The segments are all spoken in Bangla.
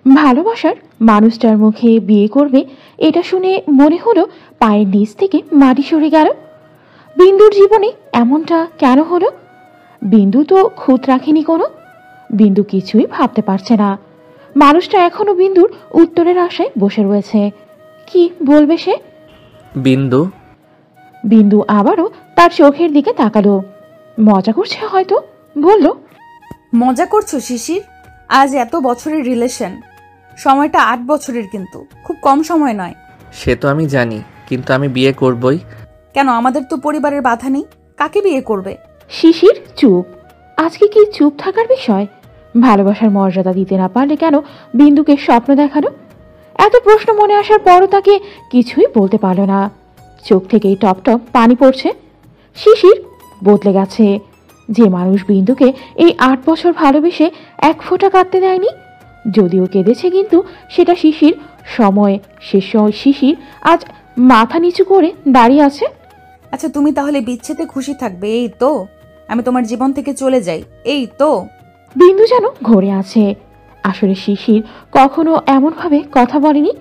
ভালোবাসার মানুষটার মুখে বিয়ে করবে এটা শুনে মনে হলো পায়ের নিচ থেকে মাটি সরে গেল। বিন্দুর জীবনে এমনটা কেন হলো? বিন্দু তো খুঁত রাখেনি কোনো। বিন্দু কিছুই ভাবতে পারছে না। মানুষটা এখনো বিন্দুর উত্তরের আশায় বসে রয়েছে। কি বলবে সে? বিন্দু। বিন্দু আবারও তার চোখের দিকে তাকালো। মজা করছে হয়তো, বলল, মজা করছো শিশির? আজ এত বছরের রিলেশন, সময়টা 8 বছরের, কিন্তু খুব কম সময় নয়। সে তো আমি জানি, কিন্তু আমি বিয়ে করবই। কেন? আমাদের তো পরিবারের বাধা নেই, কাকে বিয়ে করবে? শিশির চুপ। আজকে কি চুপ থাকার বিষয়? ভালোবাসার মর্যাদা দিতে না পারলে কেন বিন্দুকে স্বপ্ন দেখানো? এত প্রশ্ন মনে আসার পরও তাকে কিছুই বলতে পারল না। চোখ থেকেই টপ টপ পানি পড়ছে। শিশির বদলে গেছে। যে মানুষ বিন্দুকে এই 8 বছর ভালোবেসে এক ফোঁটা কাঁদতে দেয়নি, যদিও কেঁদেছে, কিন্তু সেটা শিশির সময় শেষ। শিশির আজ মাথা নিচু করে দাঁড়িয়ে আছে। আচ্ছা, তুমি তাহলে বিচ্ছেদে খুশি থাকবে, এই তো? আমি তোমার জীবন থেকে চলে যাই, এই তো? বিন্দু যেন ঘরে আছে। আসলে শিশির কখনো এমনভাবে কথা বলেনি।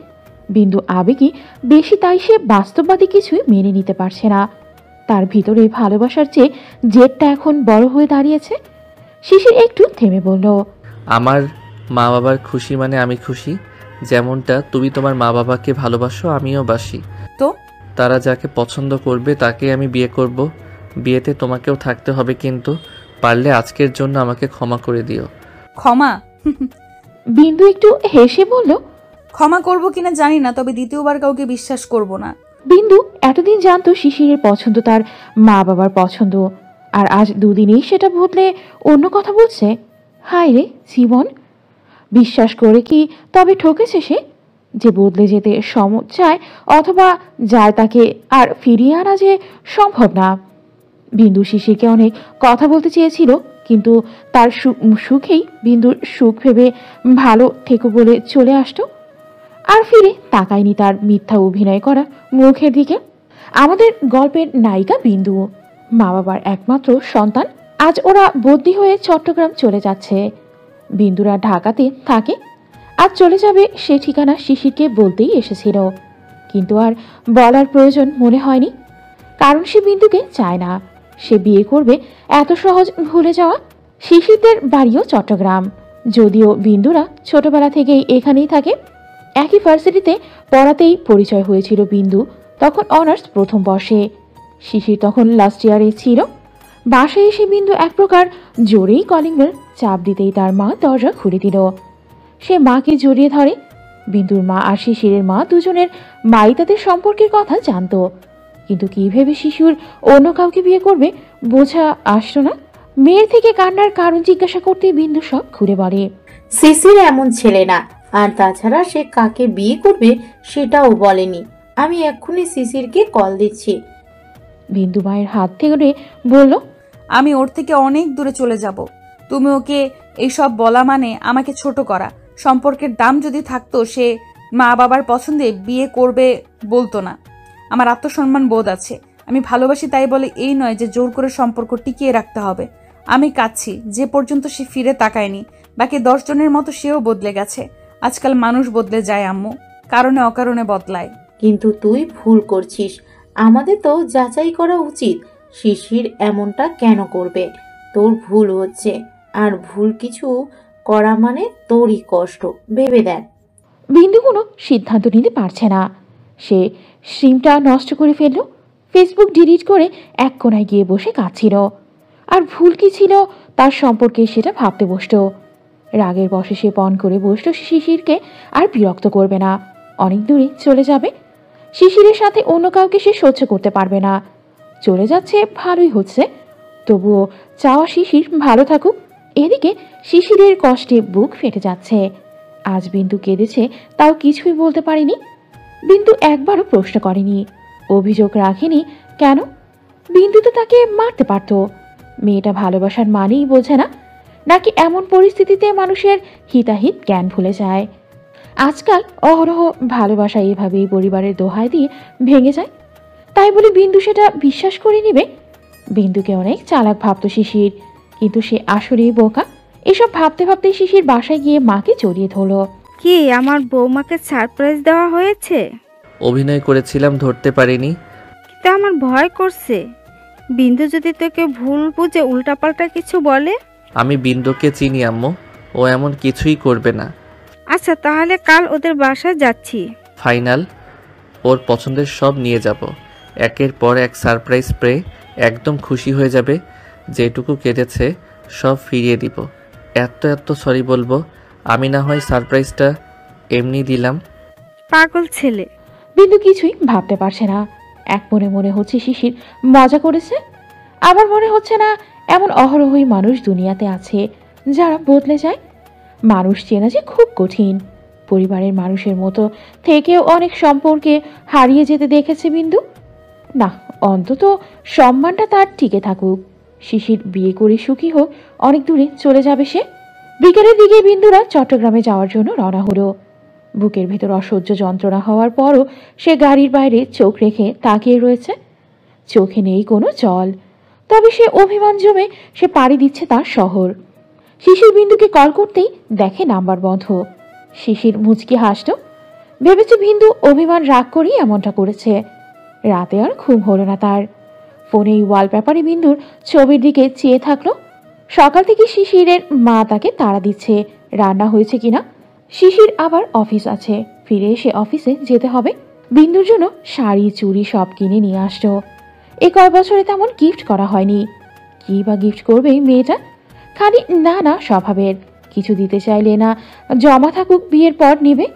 বিন্দু আবেগী বেশি, তাই সে বাস্তববাদী কিছুই মেনে নিতে পারছে না। তার ভিতরে ভালোবাসার চেয়ে জেদটা এখন বড় হয়ে দাঁড়িয়েছে। শিশির একটু থেমে বলল, আমার মা বাবার খুশি মানে আমি খুশি। যেমনটা তুমি তোমার মা বাবাকে ভালোবাসো, আমিও বাসি। তো তারা যাকে পছন্দ করবে তাকে আমি বিয়ে করব। বিয়েতে তোমাকেও থাকতে হবে, কিন্তু পারলে আজকের জন্য আমাকে ক্ষমা করে দিও। ক্ষমা? বিন্দু একটু হেসে বলল, ক্ষমা করব কিনা জানি না, তবে দ্বিতীয়বার কাউকে বিশ্বাস করব না। বিন্দু এতদিন জানতো শিশিরের পছন্দ তার মা বাবার পছন্দ, আর আজ দুদিনেই সেটা বদলে অন্য কথা বলছে। হায় রে জীবন! বিশ্বাস করে কি তবে ঠকেছে সে? যে বদলে যেতে চায় অথবা যায়, তাকে আর ফিরিয়ে আনা যে সম্ভব না। বিন্দু শিশিরকে অনেক কথা বলতে চেয়েছিল, কিন্তু তার সুখেই বিন্দুর সুখ ভেবে ভালো থেকো বলে চলে আসতো। আর ফিরে তাকায়নি তার মিথ্যা অভিনয় করা মুখের দিকে। আমাদের গল্পের নায়িকা বিন্দু, মা বাবার একমাত্র সন্তান। আজ ওরা বদলি হয়ে চট্টগ্রাম চলে যাচ্ছে। বিন্দুরা ঢাকাতে থাকে। আজ চলে যাবে সে ঠিকানা শিশিরকে বলতেই এসেছিল, কিন্তু আর বলার প্রয়োজন মনে হয়নি, কারণ সে বিন্দুকে চায় না। সে বিয়ে করবে এত সহজ ভুলে যাওয়া? শিশিরদের বাড়িও চট্টগ্রাম, যদিও বিন্দুরা ছোটবেলা থেকেই এখানেই থাকে। একই ভার্সিটিতে পড়াতেই পরিচয় হয়েছিল বিন্দু তখন অনার্স প্রথম বর্ষে। শিশির তখন লাস্ট ইয়ারে ছিল। বাসায় এসে বিন্দু এক প্রকার জোরেই কলিং বেল চাপ দিতেই তার মা দরজা খুলে দিল। সে মাকে জড়িয়ে ধরে। বিন্দুর মা আর শিশিরের মা দুজনের মাই তাদের সম্পর্কের কথা জানতো, কিন্তু কি ভেবে শিশুর অন্য কাউকে বিয়ে করবে বোঝা আসতো না। মেয়ের থেকে কান্নার কারণ জিজ্ঞাসা করতে বিন্দু সব খুলে বলে। শিশির এমন ছেলে না, আর তাছাড়া সে কাকে বিয়ে করবে সেটাও বলেনি। আমি এক্ষুনি শিশিরকে কল দিচ্ছি। বিন্দু মায়ের হাত থেকে বলল, আমি ওর থেকে অনেক দূরে চলে যাব। তুমি ওকে এইসব বলা মানে আমাকে ছোট করা। সম্পর্কের দাম যদি থাকতো, সে মা বাবার পছন্দে বিয়ে করবে বলতো না। আমার আত্মসম্মান বোধ আছে, আমি ভালোবাসি, তাই বলে এই নয় যে জোর করে সম্পর্ক টিকিয়ে রাখতে হবে। আমি কাঁদছি যে পর্যন্ত সে ফিরে তাকায়নি। বাকি 10 জনের মতো সেও বদলে গেছে। আজকাল মানুষ বদলে যায় আম্মু, কারণে অকারণে বদলায়। কিন্তু তুই ভুল করছিস। আমাদের তো যাচাই করা উচিত শিশির এমনটা কেন করবে। তোর ভুল হচ্ছে, আর ভুল কিছু করা মানে তোরই কষ্ট, ভেবে দেখ। বিন্দু কোনো সিদ্ধান্ত নিতে পারছে না। সে সিমটা নষ্ট করে ফেলল, ফেসবুক ডিলিট করে এক কোনায় গিয়ে বসে কাঁদছিল। আর ভুল কি ছিল তার সম্পর্কে সেটা ভাবতে বসত। রাগের বশে সে পণ করে বসল শিশিরকে আর বিরক্ত করবে না, অনেক দূরে চলে যাবে। শিশিরের সাথে অন্য কাউকে সে সহ্য করতে পারবে না। চলে যাচ্ছে ভালোই হচ্ছে, তবুও চাওয়া শিশির ভালো থাকুক। এদিকে শিশিরের কষ্টে বুক ফেটে যাচ্ছে। আজ বিন্দু কেঁদেছে, তাও কিছুই বলতে পারেনি। বিন্দু একবারও প্রশ্ন করেনি, অভিযোগ রাখেনি। কেন? বিন্দু তো তাকে মারতে পারত। মেয়েটা ভালোবাসার মানেই বোঝে না, নাকি এমন পরিস্থিতিতে মানুষের হিতাহিত জ্ঞান ভুলে যায়? আজকাল অহরহ ভালোবাসা এভাবেই পরিবারের দোহাই দিয়ে ভেঙে যায়। তাই বলে বিন্দু সেটা বিশ্বাস করে নিবে? বিন্দুকে অনেক চালাক ভাবত শিশির, কিন্তু সে আসলেই বোকা। এসব ভাবতে ভাবতে শিশির বাসায় গিয়ে মাকে জড়িয়ে ধরল। কি আমার বৌমাকে সারপ্রাইজ দেওয়া হয়েছে? অভিনয় করেছিলাম, ধরতে পারিনি। কিন্তু আমার ভয় করছে, বিন্দু যদি তোকে ভুল বুঝে উল্টাপাল্টা কিছু বলে। আমি বিন্দুকে চিনি আম্মু, ও এমন কিছুই করবে না। আচ্ছা তাহলে কাল ওদের বাসায় যাচ্ছি। ফাইনাল, ওর পছন্দের সব নিয়ে যাব, একের পর এক সারপ্রাইজ স্প্রে। একদম খুশি হয়ে যাবে, যেটুকু কেটেছে সব ফিরিয়ে দিব। এত এত সরি বলবো। আমি না হয় সারপ্রাইজটা এমনি দিলাম। পাগল ছেলে। বিন্দু কিছুই ভাবতে পারছে না। এক মনে মনে হচ্ছে শিশির মজা করেছে, আবার মনে হচ্ছে না এমন অহরহই মানুষ দুনিয়াতে আছে যারা বদলে যায়। মানুষ চেনা যে খুব কঠিন। পরিবারের মানুষের মতো থেকেও অনেক সম্পর্কে হারিয়ে যেতে দেখেছে বিন্দু। না, অন্তত সম্মানটা তার টিকে থাকুক। শিশির বিয়ে করে সুখী হোক, অনেক দূরে চলে যাবে সে। বিকেলের দিকে বিন্দুরা চট্টগ্রামে যাওয়ার জন্য রওনা হলো। বুকের ভেতর অসহ্য যন্ত্রণা হওয়ার পরও সে গাড়ির বাইরে চোখ রেখে তাকিয়ে রয়েছে। চোখে নেই কোনো জল, তবে সে অভিমান জমে সে পাড়ি দিচ্ছে তার শহর। শিশির বিন্দুকে কল করতেই দেখে নাম্বার বন্ধ। শিশির মুচকি হাসল, ভেবেছে বিন্দু অভিমান রাগ করেই এমনটা করেছে। রাতে আর ঘুম হলো না তার। ফোনে ওয়ালপেপারে বিন্দুর ছবির দিকে চেয়ে থাকলো। সকাল থেকে শিশিরের মা তাকে তাড়া দিচ্ছে রান্না হয়েছে কিনা। শিশির আবার অফিস আছে, ফিরে এসে অফিসে যেতে হবে। বিন্দুর জন্য শাড়ি চুড়ি সব কিনে নিয়ে আসলো। এ কয় বছরে তেমন গিফট করা হয়নি। কি বা গিফট করবে মেয়েটা, খালি না না স্বভাবের। কিছু দিতে চাইলে না জমা থাকুক, বিয়ের পর নেবে।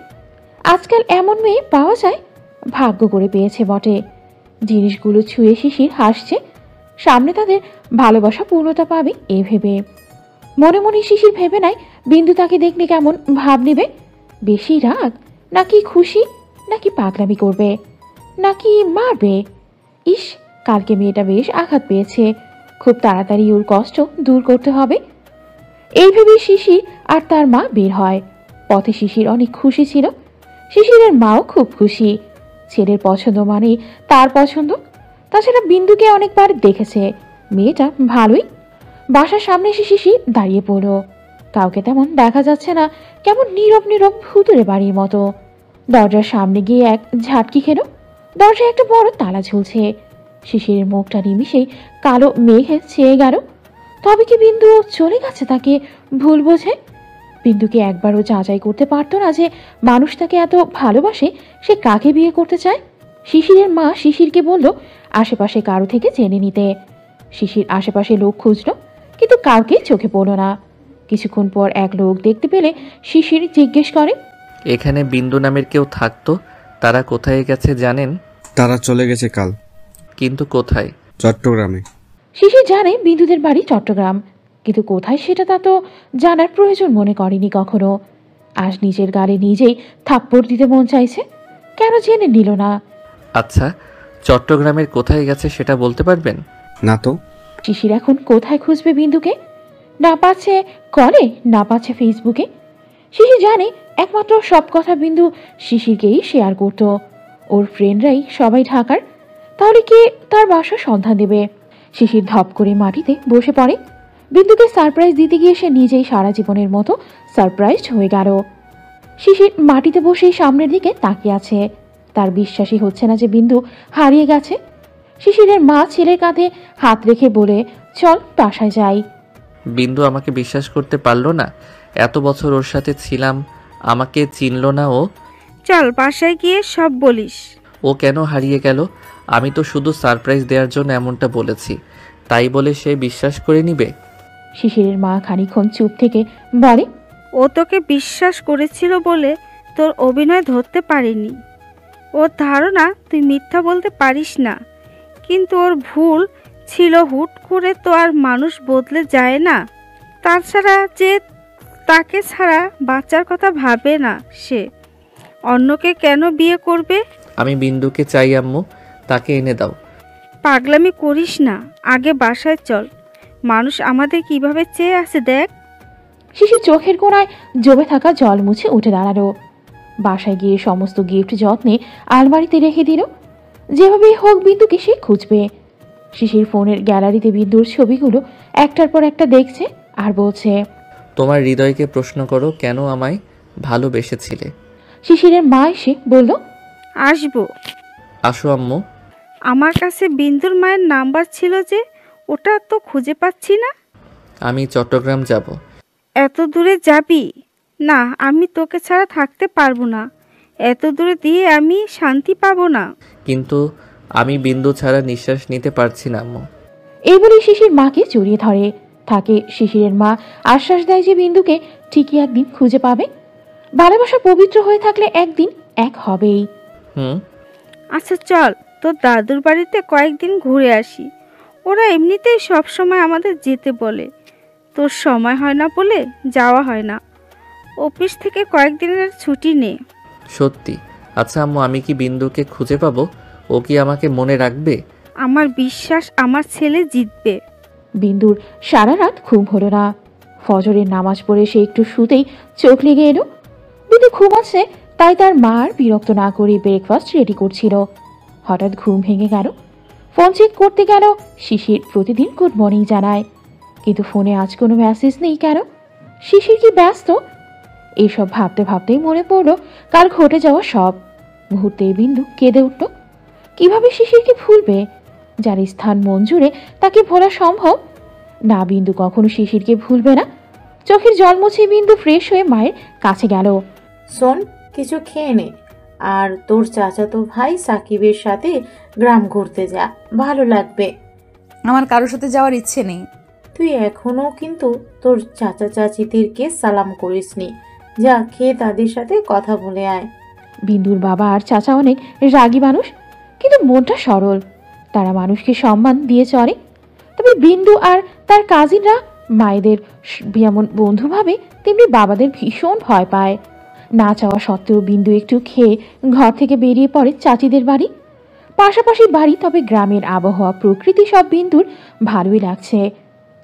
আজকাল এমন মেয়ে পাওয়া যায়, ভাগ্য করে পেয়েছে বটে। জিনিসগুলো ছুঁয়ে শিশির হাসছে, সামনে তাদের ভালোবাসা পূর্ণতা পাবে এ ভেবে। মনে মনে শিশির ভেবে নাই বিন্দু তাকে দেখলে কেমন ভাব নেবে। বেশি রাগ, নাকি খুশি, নাকি পাগলামি করবে, নাকি মারবে। ইস, কালকে মেয়েটা বেশ আঘাত পেয়েছে, খুব তাড়াতাড়ি ওর কষ্ট দূর করতে হবে। এই ভেবে শিশির আর তার মা বের হয়। পথে শিশির অনেক খুশি ছিল, শিশিরের মাও খুব খুশি। ছেলের পছন্দ মানে তার পছন্দ। তাছাড়া বিন্দুকে অনেকবার দেখেছে, মেয়েটা ভালোই। বাসার সামনে এসে শিশির দাঁড়িয়ে পড়ল। কাউকে তেমন দেখা যাচ্ছে না, কেমন নীরব নীরব ভুতুরে বাড়ির মতো। দরজার সামনে গিয়ে এক ঝাটকি খেল। দরজায় একটা বড় তালা ঝুলছে। শিশিরের মুখটা নিমিষেই কালো মেঘে ছেয়ে গেল। তবে কি বিন্দু চলে গেছে তাকে ভুল বোঝে? বিন্দুকে একবারও যাচাই করতে পারতো না যে মানুষ তাকে এত ভালোবাসে, সে কাকে বিয়ে করতে চায়। শিশিরের মা শিশিরকে বলল আশেপাশে কারো থেকে জেনে নিতে। শিশির আশেপাশে লোক খুঁজল, কিন্তু কাউকে চোখে পড়ল না। কিছুক্ষণ পর এক লোক দেখতে পেলে শিশির জিজ্ঞেস করে, এখানে বিন্দু নামের কেউ থাকতো, তারা কোথায় গেছে জানেন? তারা চলে গেছে কাল। কিন্তু কোথায়? চট্টগ্রামে। শিশির জানে বিন্দুদের বাড়ি চট্টগ্রাম, কিন্তু কোথায় সেটা তা তো জানার প্রয়োজন মনে করেনি কখনো। আজ নিজের গালে নিজেই থাপ্পড় দিতে মন চাইছে, কেন জেনে নিল না। আচ্ছা, চট্টগ্রামের কোথায় গেছে সেটা বলতে পারবেন? না তো। শিশির এখন কোথায় খুঁজবে বিন্দুকে? না পাচ্ছে কলে, না পাচ্ছে ফেসবুকে। শিশির জানে একমাত্র সব কথা বিন্দু শিশিরকেই শেয়ার করত। ওর ফ্রেন্ডরাই সবাই ঢাকার, তাহলে কে তার বাসার সন্ধান দেবে? শিশির ধপ করে মাটিতে বসে পড়ে। বিন্দুকে সারপ্রাইজ দিতে গিয়ে সে নিজেই সারা জীবনের মতো সারপ্রাইজড হয়ে গেল। শিশির মাটিতে বসেই সামনের দিকে তাকিয়ে আছে। তার বিশ্বাসই হচ্ছে না যে বিন্দু হারিয়ে গেছে। শিশিরের মা ছেলের কাঁধে হাত রেখে বলে, চল বাসায় যাই। বিন্দু আমাকে বিশ্বাস করতে পারলো না। এত বছর ওর সাথে ছিলাম, আমাকে চিনলো না ও। চল বাসায় গিয়ে সব বলিস। ও কেন হারিয়ে গেল? আমি তো শুধু সারপ্রাইজ দেওয়ার জন্য এমনটা বলেছি, তাই বলে সে বিশ্বাস করে নিবে? শিশিরের মা খানিকক্ষণ চুপ থেকে বলে, ও তোকে বিশ্বাস করেছিল বলে তোর অভিনয় ধরতে পারিনি। ওর ধারণা তুই মিথ্যা বলতে পারিস না, কিন্তু ওর ভুল ছিল। হুট করে তো আর মানুষ বদলে যায় না। তাছাড়া যে তাকে ছাড়া বাচ্চার কথা ভাবে না, সে অন্যকে কেন বিয়ে করবে? আমি বিন্দুকে চাই আম্মু, তাকে এনে দাও। পাগলামি করিস না, আগে বাসায় চল। মানুষ আমাদের কিভাবে চেয়ে আছে দেখ। শিশির চোখের কোণায় জমে থাকা জল মুছে উঠে দাঁড়ালো। বাসায় গিয়ে সমস্ত গিফট যত্নে আলমারিতে রেখে দিল। যেভাবেই হোক বিন্দুকে সে খুঁজবে। শিশির ফোনের গ্যালারিতে বিন্দুর ছবিগুলো একটার পর একটা দেখছে আর বলছে, তোমার হৃদয়কে প্রশ্ন করো, কেন আমায় ভালোবেসেছিলে। শিশিরের মা এসে বলল, আসবো। আসো আম্মু। আমার কাছে বিন্দুর মায়ের নাম্বার ছিল যে, ওটা তো খুঁজে পাচ্ছি না। আমি চট্টগ্রাম যাব। এত দূরে যাবি? না, আমি তোকে ছাড়া থাকতে পারবো না। এত দূরে দিয়ে আমি শান্তি পাবো না। কিন্তু আমি বিন্দু ছাড়া নিঃশ্বাস নিতে পারছি না আম্মু। এই বলে শিশির মাকে জড়িয়ে ধরে থাকে। শিশিরের মা আশ্বাস দেয় যে বিন্দুকে ঠিকই একদিন খুঁজে পাবে। ভালোবাসা পবিত্র হয়ে থাকলে একদিন এক হবেই। আচ্ছা চল, তোর দাদুর বাড়িতে কয়েকদিন ঘুরে আসি। ওরা এমনিতেই সব সময় আমাদের যেতে বলে। তোর সময় হয় না বলে যাওয়া হয় না। অফিস থেকে কয়েকদিনের ছুটি নে। সত্যি? আচ্ছা আম্মু, আমি কি বিন্দুকে খুঁজে পাবো? ও কি আমাকে মনে রাখবে? আমার বিশ্বাস আমার ছেলে জিতবে। বিন্দুর সারা রাত ঘুম হলো না। ফজরের নামাজ পড়ে সে একটু শুতেই চোখ লেগে এলো। বিন্দু ঘুমাচ্ছে, তাই তার মা আর বিরক্ত না করে ব্রেকফাস্ট রেডি করছিল। হঠাৎ ঘুম ভেঙে গেল। ফোন চেক করতে গেল। শিশির প্রতিদিন গুড মর্নিং জানায়, কিন্তু ফোনে আজ কোনো মেসেজ নেই কেন? শিশির কি ব্যস্ত? এইসব ভাবতে ভাবতেই মনে পড়ল কাল ঘটে যাওয়া সব। মুহূর্তে বিন্দু কেঁদে উঠল। কিভাবে শিশিরকে ভুলবে, যার স্থান মন জুড়ে তাকে ভোলা সম্ভব না? বিন্দু কখনো শিশিরকে ভুলবে না। চোখের জল মুছে বিন্দু ফ্রেশ হয়ে মায়ের কাছে গেল। শোন, কিছু খেয়ে নে, আর তোর চাচাতো ভাই সাকিবের সাথে গ্রাম ঘুরতে যা, ভালো লাগবে। আমার কারোর সাথে যাওয়ার ইচ্ছে নেই। তুই এখনো কিন্তু তোর চাচা চাচিদেরকে সালাম করিসনি। যা, খেয়ে তাদের সাথে কথা বলে আয়। বিন্দুর বাবা আর চাচা অনেক রাগী মানুষ, কিন্তু মনটা সরল। তারা মানুষকে সম্মান দিয়ে চলে। তবে বিন্দু আর তার কাজিনরা মায়েদের যেমন বন্ধু ভাবে, তেমনি বাবাদের ভীষণ ভয় পায়। না চাওয়া সত্ত্বেও বিন্দু একটু খেয়ে ঘর থেকে বেরিয়ে পড়ে চাচিদের বাড়ি। পাশাপাশি বাড়ি, তবে গ্রামের আবহাওয়া প্রকৃতি সব বিন্দুর ভালোই লাগছে।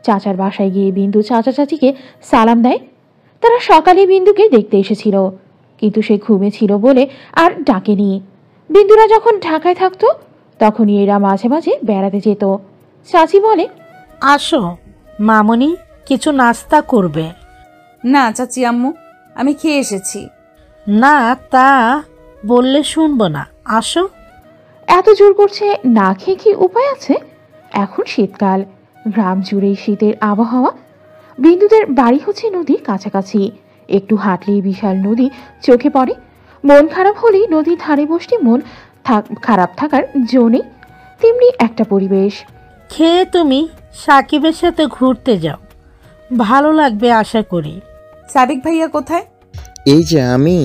চাচার বাসায় গিয়ে বিন্দু চাচা চাচিকে সালাম দেয়। তারা সকালে বিন্দুকে দেখতে এসেছিল, কিন্তু সে ঘুমেছিল বলে আর ডাকেনি। বিন্দুরা যখন ঢাকায় থাকতো তখনই এরা মাঝে মাঝে বেড়াতে যেত। চাচি বলে, আসো মামনি, কিছু নাস্তা করবে? না চাচি আম্মু, আমি খেয়ে এসেছি। না, তা বললে শুনবো না, আসো। এত জোর করছে, না খেয়ে কি উপায় আছে? এখন শীতকাল, গ্রাম জুড়েই শীতের আবহাওয়া। বিন্দুদের বাড়ি হচ্ছে নদীর কাছাকাছি। একটু হাঁটলেই বিশাল নদী চোখে পড়ে। মন খারাপ হলেই নদীর ধারে বসতে মন খারাপ থাকার জো নেই, তেমনি একটা পরিবেশ। খেয়ে তুমি সাকিবের সাথে ঘুরতে যাও, ভালো লাগবে আশা করি। সাবিক ভাইয়া কোথায়? এই যে আমি।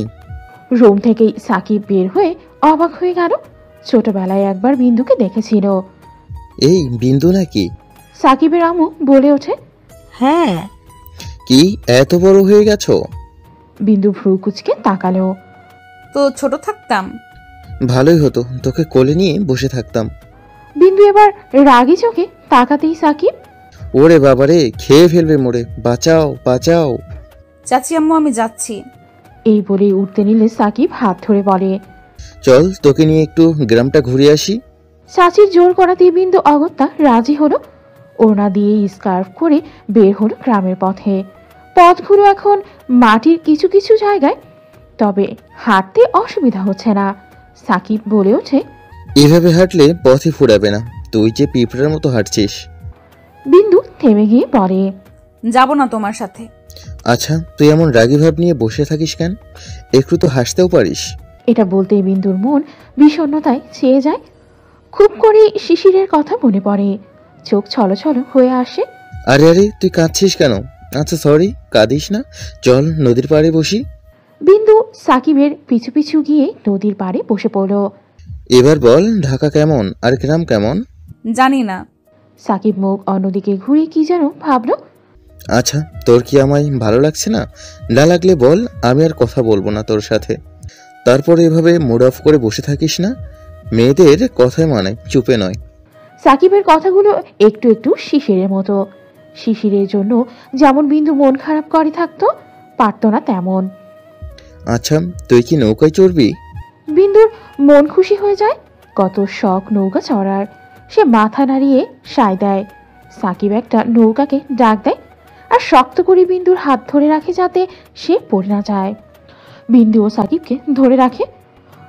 রুম থেকেই সাকিব বের হয়ে অবাক হয়ে গেল। ছোটবেলায় একবার বিন্দুকে দেখেছিল। এই বিন্দু নাকি? সাকিবের আম্মু বলে ওঠে। হ্যাঁ। কি এত বড় হয়ে গেছো? বিন্দু ভ্রু কুচকে তাকালো। তো ছোট থাকতাম। ভালোই হতো, তোকে কোলে নিয়ে বসে থাকতাম। বিন্দু এবার রাগী চোখে তাকাতেই সাকিব, ওরে বাবারে, খেয়ে ফেলবে মোড়ে, বাঁচাও বাঁচাও। চাচি আম্মু, আমি যাচ্ছি। এই বলেই উঠতে নিলে সাকিব হাত ধরে বলে, চল তোকে নিয়ে একটু গ্রামটা ঘুরে আসি। চাচির জোর করাতেই বিন্দু অগত্যা রাজি হলো। ওড়না দিয়ে স্কার্ফ করে বের হলো গ্রামের পথে। পথগুলো এখন মাটির কিছু কিছু জায়গায়, তবে হাঁটতে অসুবিধা হচ্ছে না। সাকিব বলে ওঠে, এভাবে হাঁটলে পথে ফুরাবে না, তুই যে পিঁপড়ার মতো হাঁটছিস। বিন্দু থেমে গিয়ে বলে, যাব না তোমার সাথে। আচ্ছা, তুই এমন রাগী ভাব নিয়ে বসে থাকিস কেন? একটু তো হাসতেও পারিস। এটা বলতেই বিন্দুর মন বিষণ্ণতায় ছেয়ে যায়। খুব করে শিশিরের কথা মনে পড়ে, চোখ ছলছল হয়ে আসে। আরে আরে, তুই কাঁদছিস কেন? আচ্ছা সরি, কাঁদিস না, চল নদীর পাড়ে বসি। বিন্দু সাকিবের পিছু পিছু গিয়ে নদীর পাড়ে বসে পড়ল। এবার বল, ঢাকা কেমন আর গ্রাম কেমন? জানি না। সাকিব মুখ অন্যদিকে ঘুরে কি যেন ভাবলো। আচ্ছা, তোর কি আমায় ভালো লাগছে না? না লাগলে বল, আমি আর কথা বলবো না তোর সাথে। তারপরে এভাবে মুড অফ করে বসে থাকিস না। মেয়েদের কথায় মানে, চুপে নয়। সাকিবের কথাগুলো একটু একটু শিশিরের মতো। শিশিরের জন্য যেমন বিন্দু মন খারাপ করে থাকতো, পারত না তেমন। আচ্ছা, তুই কি নৌকায় চড়বি? বিন্দুর মন খুশি হয়ে যায়। কত শখ নৌকা চড়ার। সে মাথা নাড়িয়ে সায় দেয়। সাকিব একটা নৌকাকে ডাক দেয় আর শক্ত করে বিন্দুর হাত ধরে রাখে যাতে সে পড়ে না যায়। বিন্দু ও সাকিবকে ধরে রাখে।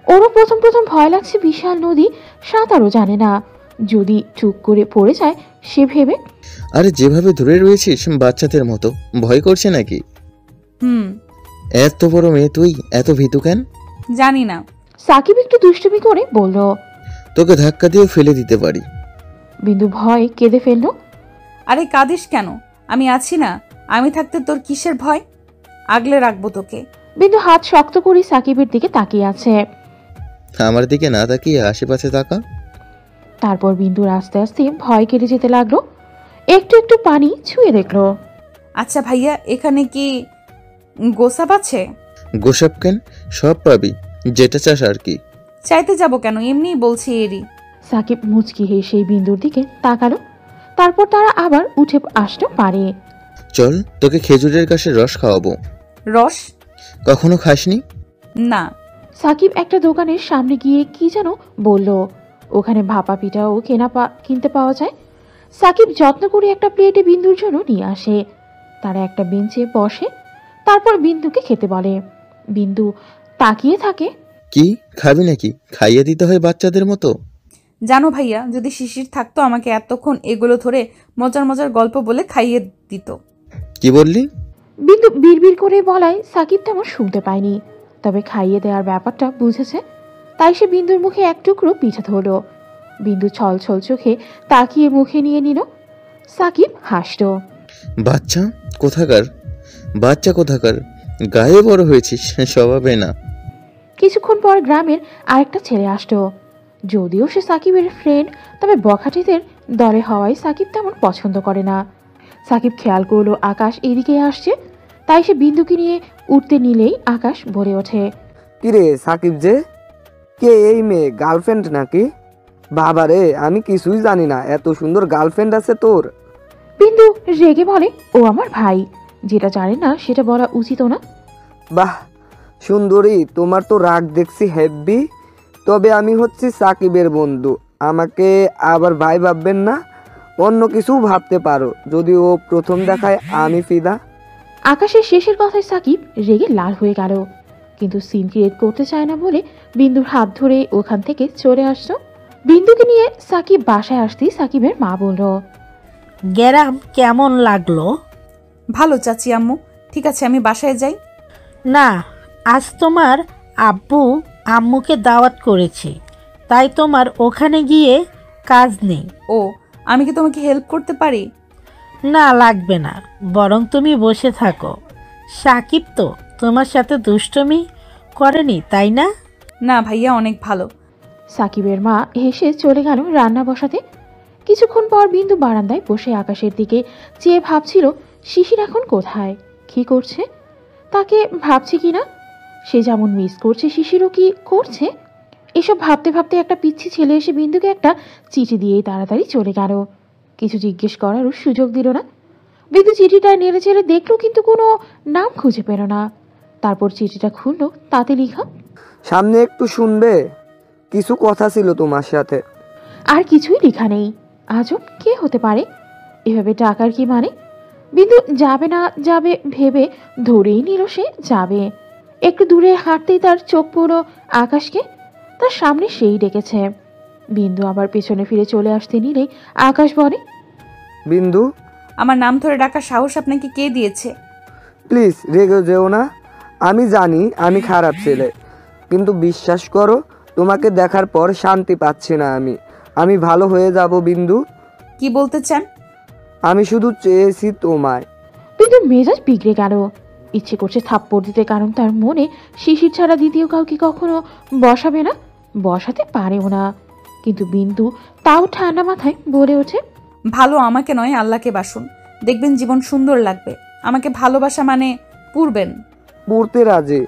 ওরও প্রথম প্রথম ভয় লাগছে, বিশাল নদী, সাঁতারও জানে না, যদি চুপ করে পড়ে যায় সে ভেবে। আরে যেভাবে ধরে রয়েছিস বাচ্চাদের মতো, ভয় করছে নাকি? হুম। এত বড় মেয়ে তুই, এত ভীতু কেন? জানি না। সাকিব একটু দুষ্টুমি করে বলল। তোকে ধাক্কা দিয়ে ফেলে দিতে পারি। বিন্দু ভয়ে কেঁদে ফেলল। আরে কাঁদিস কেন? আমি আছি না। আমি থাকতে তোর কিসের ভয়? আগলে রাখবো তোকে। বিন্দু হাত শক্ত করে সাকিবের দিকে তাকিয়ে আছে। আমার দিকে না তাকিয়ে আশেপাশে তাকা। তারপর বিন্দুর আস্তে আস্তে ভয় কেটে যেতে লাগলো। একটু একটু পানি ছুঁয়ে দেখলো। আচ্ছা ভাইয়া, এখানে কি গোসাপ আছে? গোসাপ কেন? সব পাবি, যেটা চাস আর কি। চাইতে যাব কেন, এমনিই বলছি এরই। সাকিব মুচকি হেসে বিন্দুর দিকে তাকালো। তারপর তারা আবার উঠে আসতে পারে। চল, তোকে খেজুরের গাছের রস খাওয়াবো। রস? কখনো খাসনি? না। সাকিব একটা দোকানের সামনে গিয়ে কি যেন বলল। ওখানে ভাপা পিঠাও কিনতে পাওয়া যায়। সাকিব যত্ন করে একটা প্লেটে বিন্দুর জন্য নিয়ে আসে। তারা একটা বেঞ্চে বসে। তারপর বিন্দুকে খেতে বলে। বিন্দু তাকিয়ে থাকে। কি খাবি নাকি? খাইয়ে দিতে হয় বাচ্চাদের মতো। জানো ভাইয়া, যদি শিশির থাকতো আমাকে এতক্ষণ এগুলো ধরে মজার মজার গল্প বলে খাইয়ে দিত। কি বললি? বিন্দু বিড়বিড় করে বলায় সাকিব তেমন শুনতে পায়নি, তবে খাইয়ে দেওয়ার ব্যাপারটা বুঝেছে। তাই সে বিন্দুর মুখে এক টুকরো পিঠা ধরল। বিন্দু ছল ছল চোখে তাকিয়ে মুখে নিয়ে নিল। সাকিব হাসল। বাচ্চা কোথাকার, বাচ্চা কোথাকার, গায়ে বড় হয়েছিস, স্বভাবে না। কিছুক্ষণ পর গ্রামের আরেকটা ছেলে আসতো। যদিও সে সাকিবের ফ্রেন্ড, তবে বখাটেদের দলে হওয়ায় সাকিব তেমন পছন্দ করে না। সাকিব খেয়াল করলো আকাশ এদিকে আসছে, তাই সে বিন্দুকে নিয়ে উঠতে নিলেই আকাশ ভরে ওঠে। কিরে সাকিব যে, কে এই মেয়ে? গার্লফ্রেন্ড নাকি? বাবারে, আমি কিছুই জানি না, এত সুন্দর গার্লফ্রেন্ড আছে তোর? বিন্দু রেগে বলে, ও আমার ভাই, যেটা জানে না সেটা বলা উচিত না। বাহ সুন্দরী, তোমার তো রাগ দেখছি হেব্বি। তবে আমি হচ্ছি সাকিবের বন্ধু, আমাকে আবার ভাই ভাববেন না, অন্য কিছু ভাবতে পারো। যদিও প্রথম দেখায় আমি ফিদা। আকাশের শেষের কথায় সাকিব রেগে লাল হয়ে গেল, কিন্তু সিন ক্রিয়েট করতে চায় না বলে বিন্দুর হাত ধরে ওখান থেকে চলে আসলো। বিন্দুকে নিয়ে সাকিব বাসায় আসতেই সাকিবের মা বলল, গ্যারাম কেমন লাগলো? ভালো চাচি আম্মু। ঠিক আছে, আমি বাসায় যাই। না, আজ তোমার আব্বু আম্মুকে দাওয়াত করেছে, তাই তোমার ওখানে গিয়ে কাজ নেই। ও, আমি কি তোমাকে হেল্প করতে পারি? না, লাগবে না, বরং তুমি বসে থাকো। সাকিব তো তোমার সাথে দুষ্টমি করেনি, তাই না? না ভাইয়া, অনেক ভালো। সাকিবের মা হেসে চলে গেল রান্না বসাতে। কিছুক্ষণ পর বিন্দু বারান্দায় বসে আকাশের দিকে চেয়ে ভাবছিল শিশির এখন কোথায়, কি করছে, তাকে ভাবছে কিনা, সে যেমন মিস করছে শিশিরও কি করছে। এসব ভাবতে ভাবতে একটা পিচ্ছি ছেলে এসে বিন্দুকে একটা চিঠি দিয়েই তাড়াতাড়ি চলে গেল। কিছু জিজ্ঞেস করারও সুযোগ দিল না। বিন্দু চিঠিটা নেড়ে চেড়ে দেখলো, কিন্তু কোনো নাম খুঁজে পেল না। তারপর চিঠিটা খুললো, তাতে লেখা, সামনে একটু শুনবে, কিছু কথা ছিল তোমার সাথে। আর কিছুই লেখা নেই। আজব কে হতে পারে? এভাবে টাকার কি মানে? বিন্দু যাবে না যাবে ভেবে ধরেই নিল সে যাবে। একটু দূরে হাঁটতেই তার চোখ পড়ল আকাশকে। তার সামনে সেই ডেকেছে। বিন্দু আবার পেছনে ফিরে চলে আসতে নিলেই আকাশ বলে, বিন্দু, আমার নাম ধরে ডাকার সাহস আপনাকে কে দিয়েছে? প্লিজ রেগে যেও না। আমি জানি আমি খারাপ ছেলে, কিন্তু বিশ্বাস করো, তোমাকে দেখার পর শান্তি পাচ্ছি না আমি ভালো হয়ে যাব বিন্দু। কি বলতে চান? আমি শুধু চেয়েছি তোমায়। বিন্দুর মেজাজ বিগড়ে গেল। ইচ্ছে করছে থাপ্পড় দিতে, কারণ তার মনে শিশির ছাড়া দ্বিতীয় কাউকে কখনো বসাবে না, বসাতে পারেও না। কিন্তু বিন্দু তাও ঠান্ডা মাথায় বলে ওঠে, ভালো আমাকে নয়, আল্লাহকে বাসুন, দেখবেন জীবন সুন্দর লাগবে। আমাকে ভালোবাসা মানে পুরবেন। পড়তে রাজি।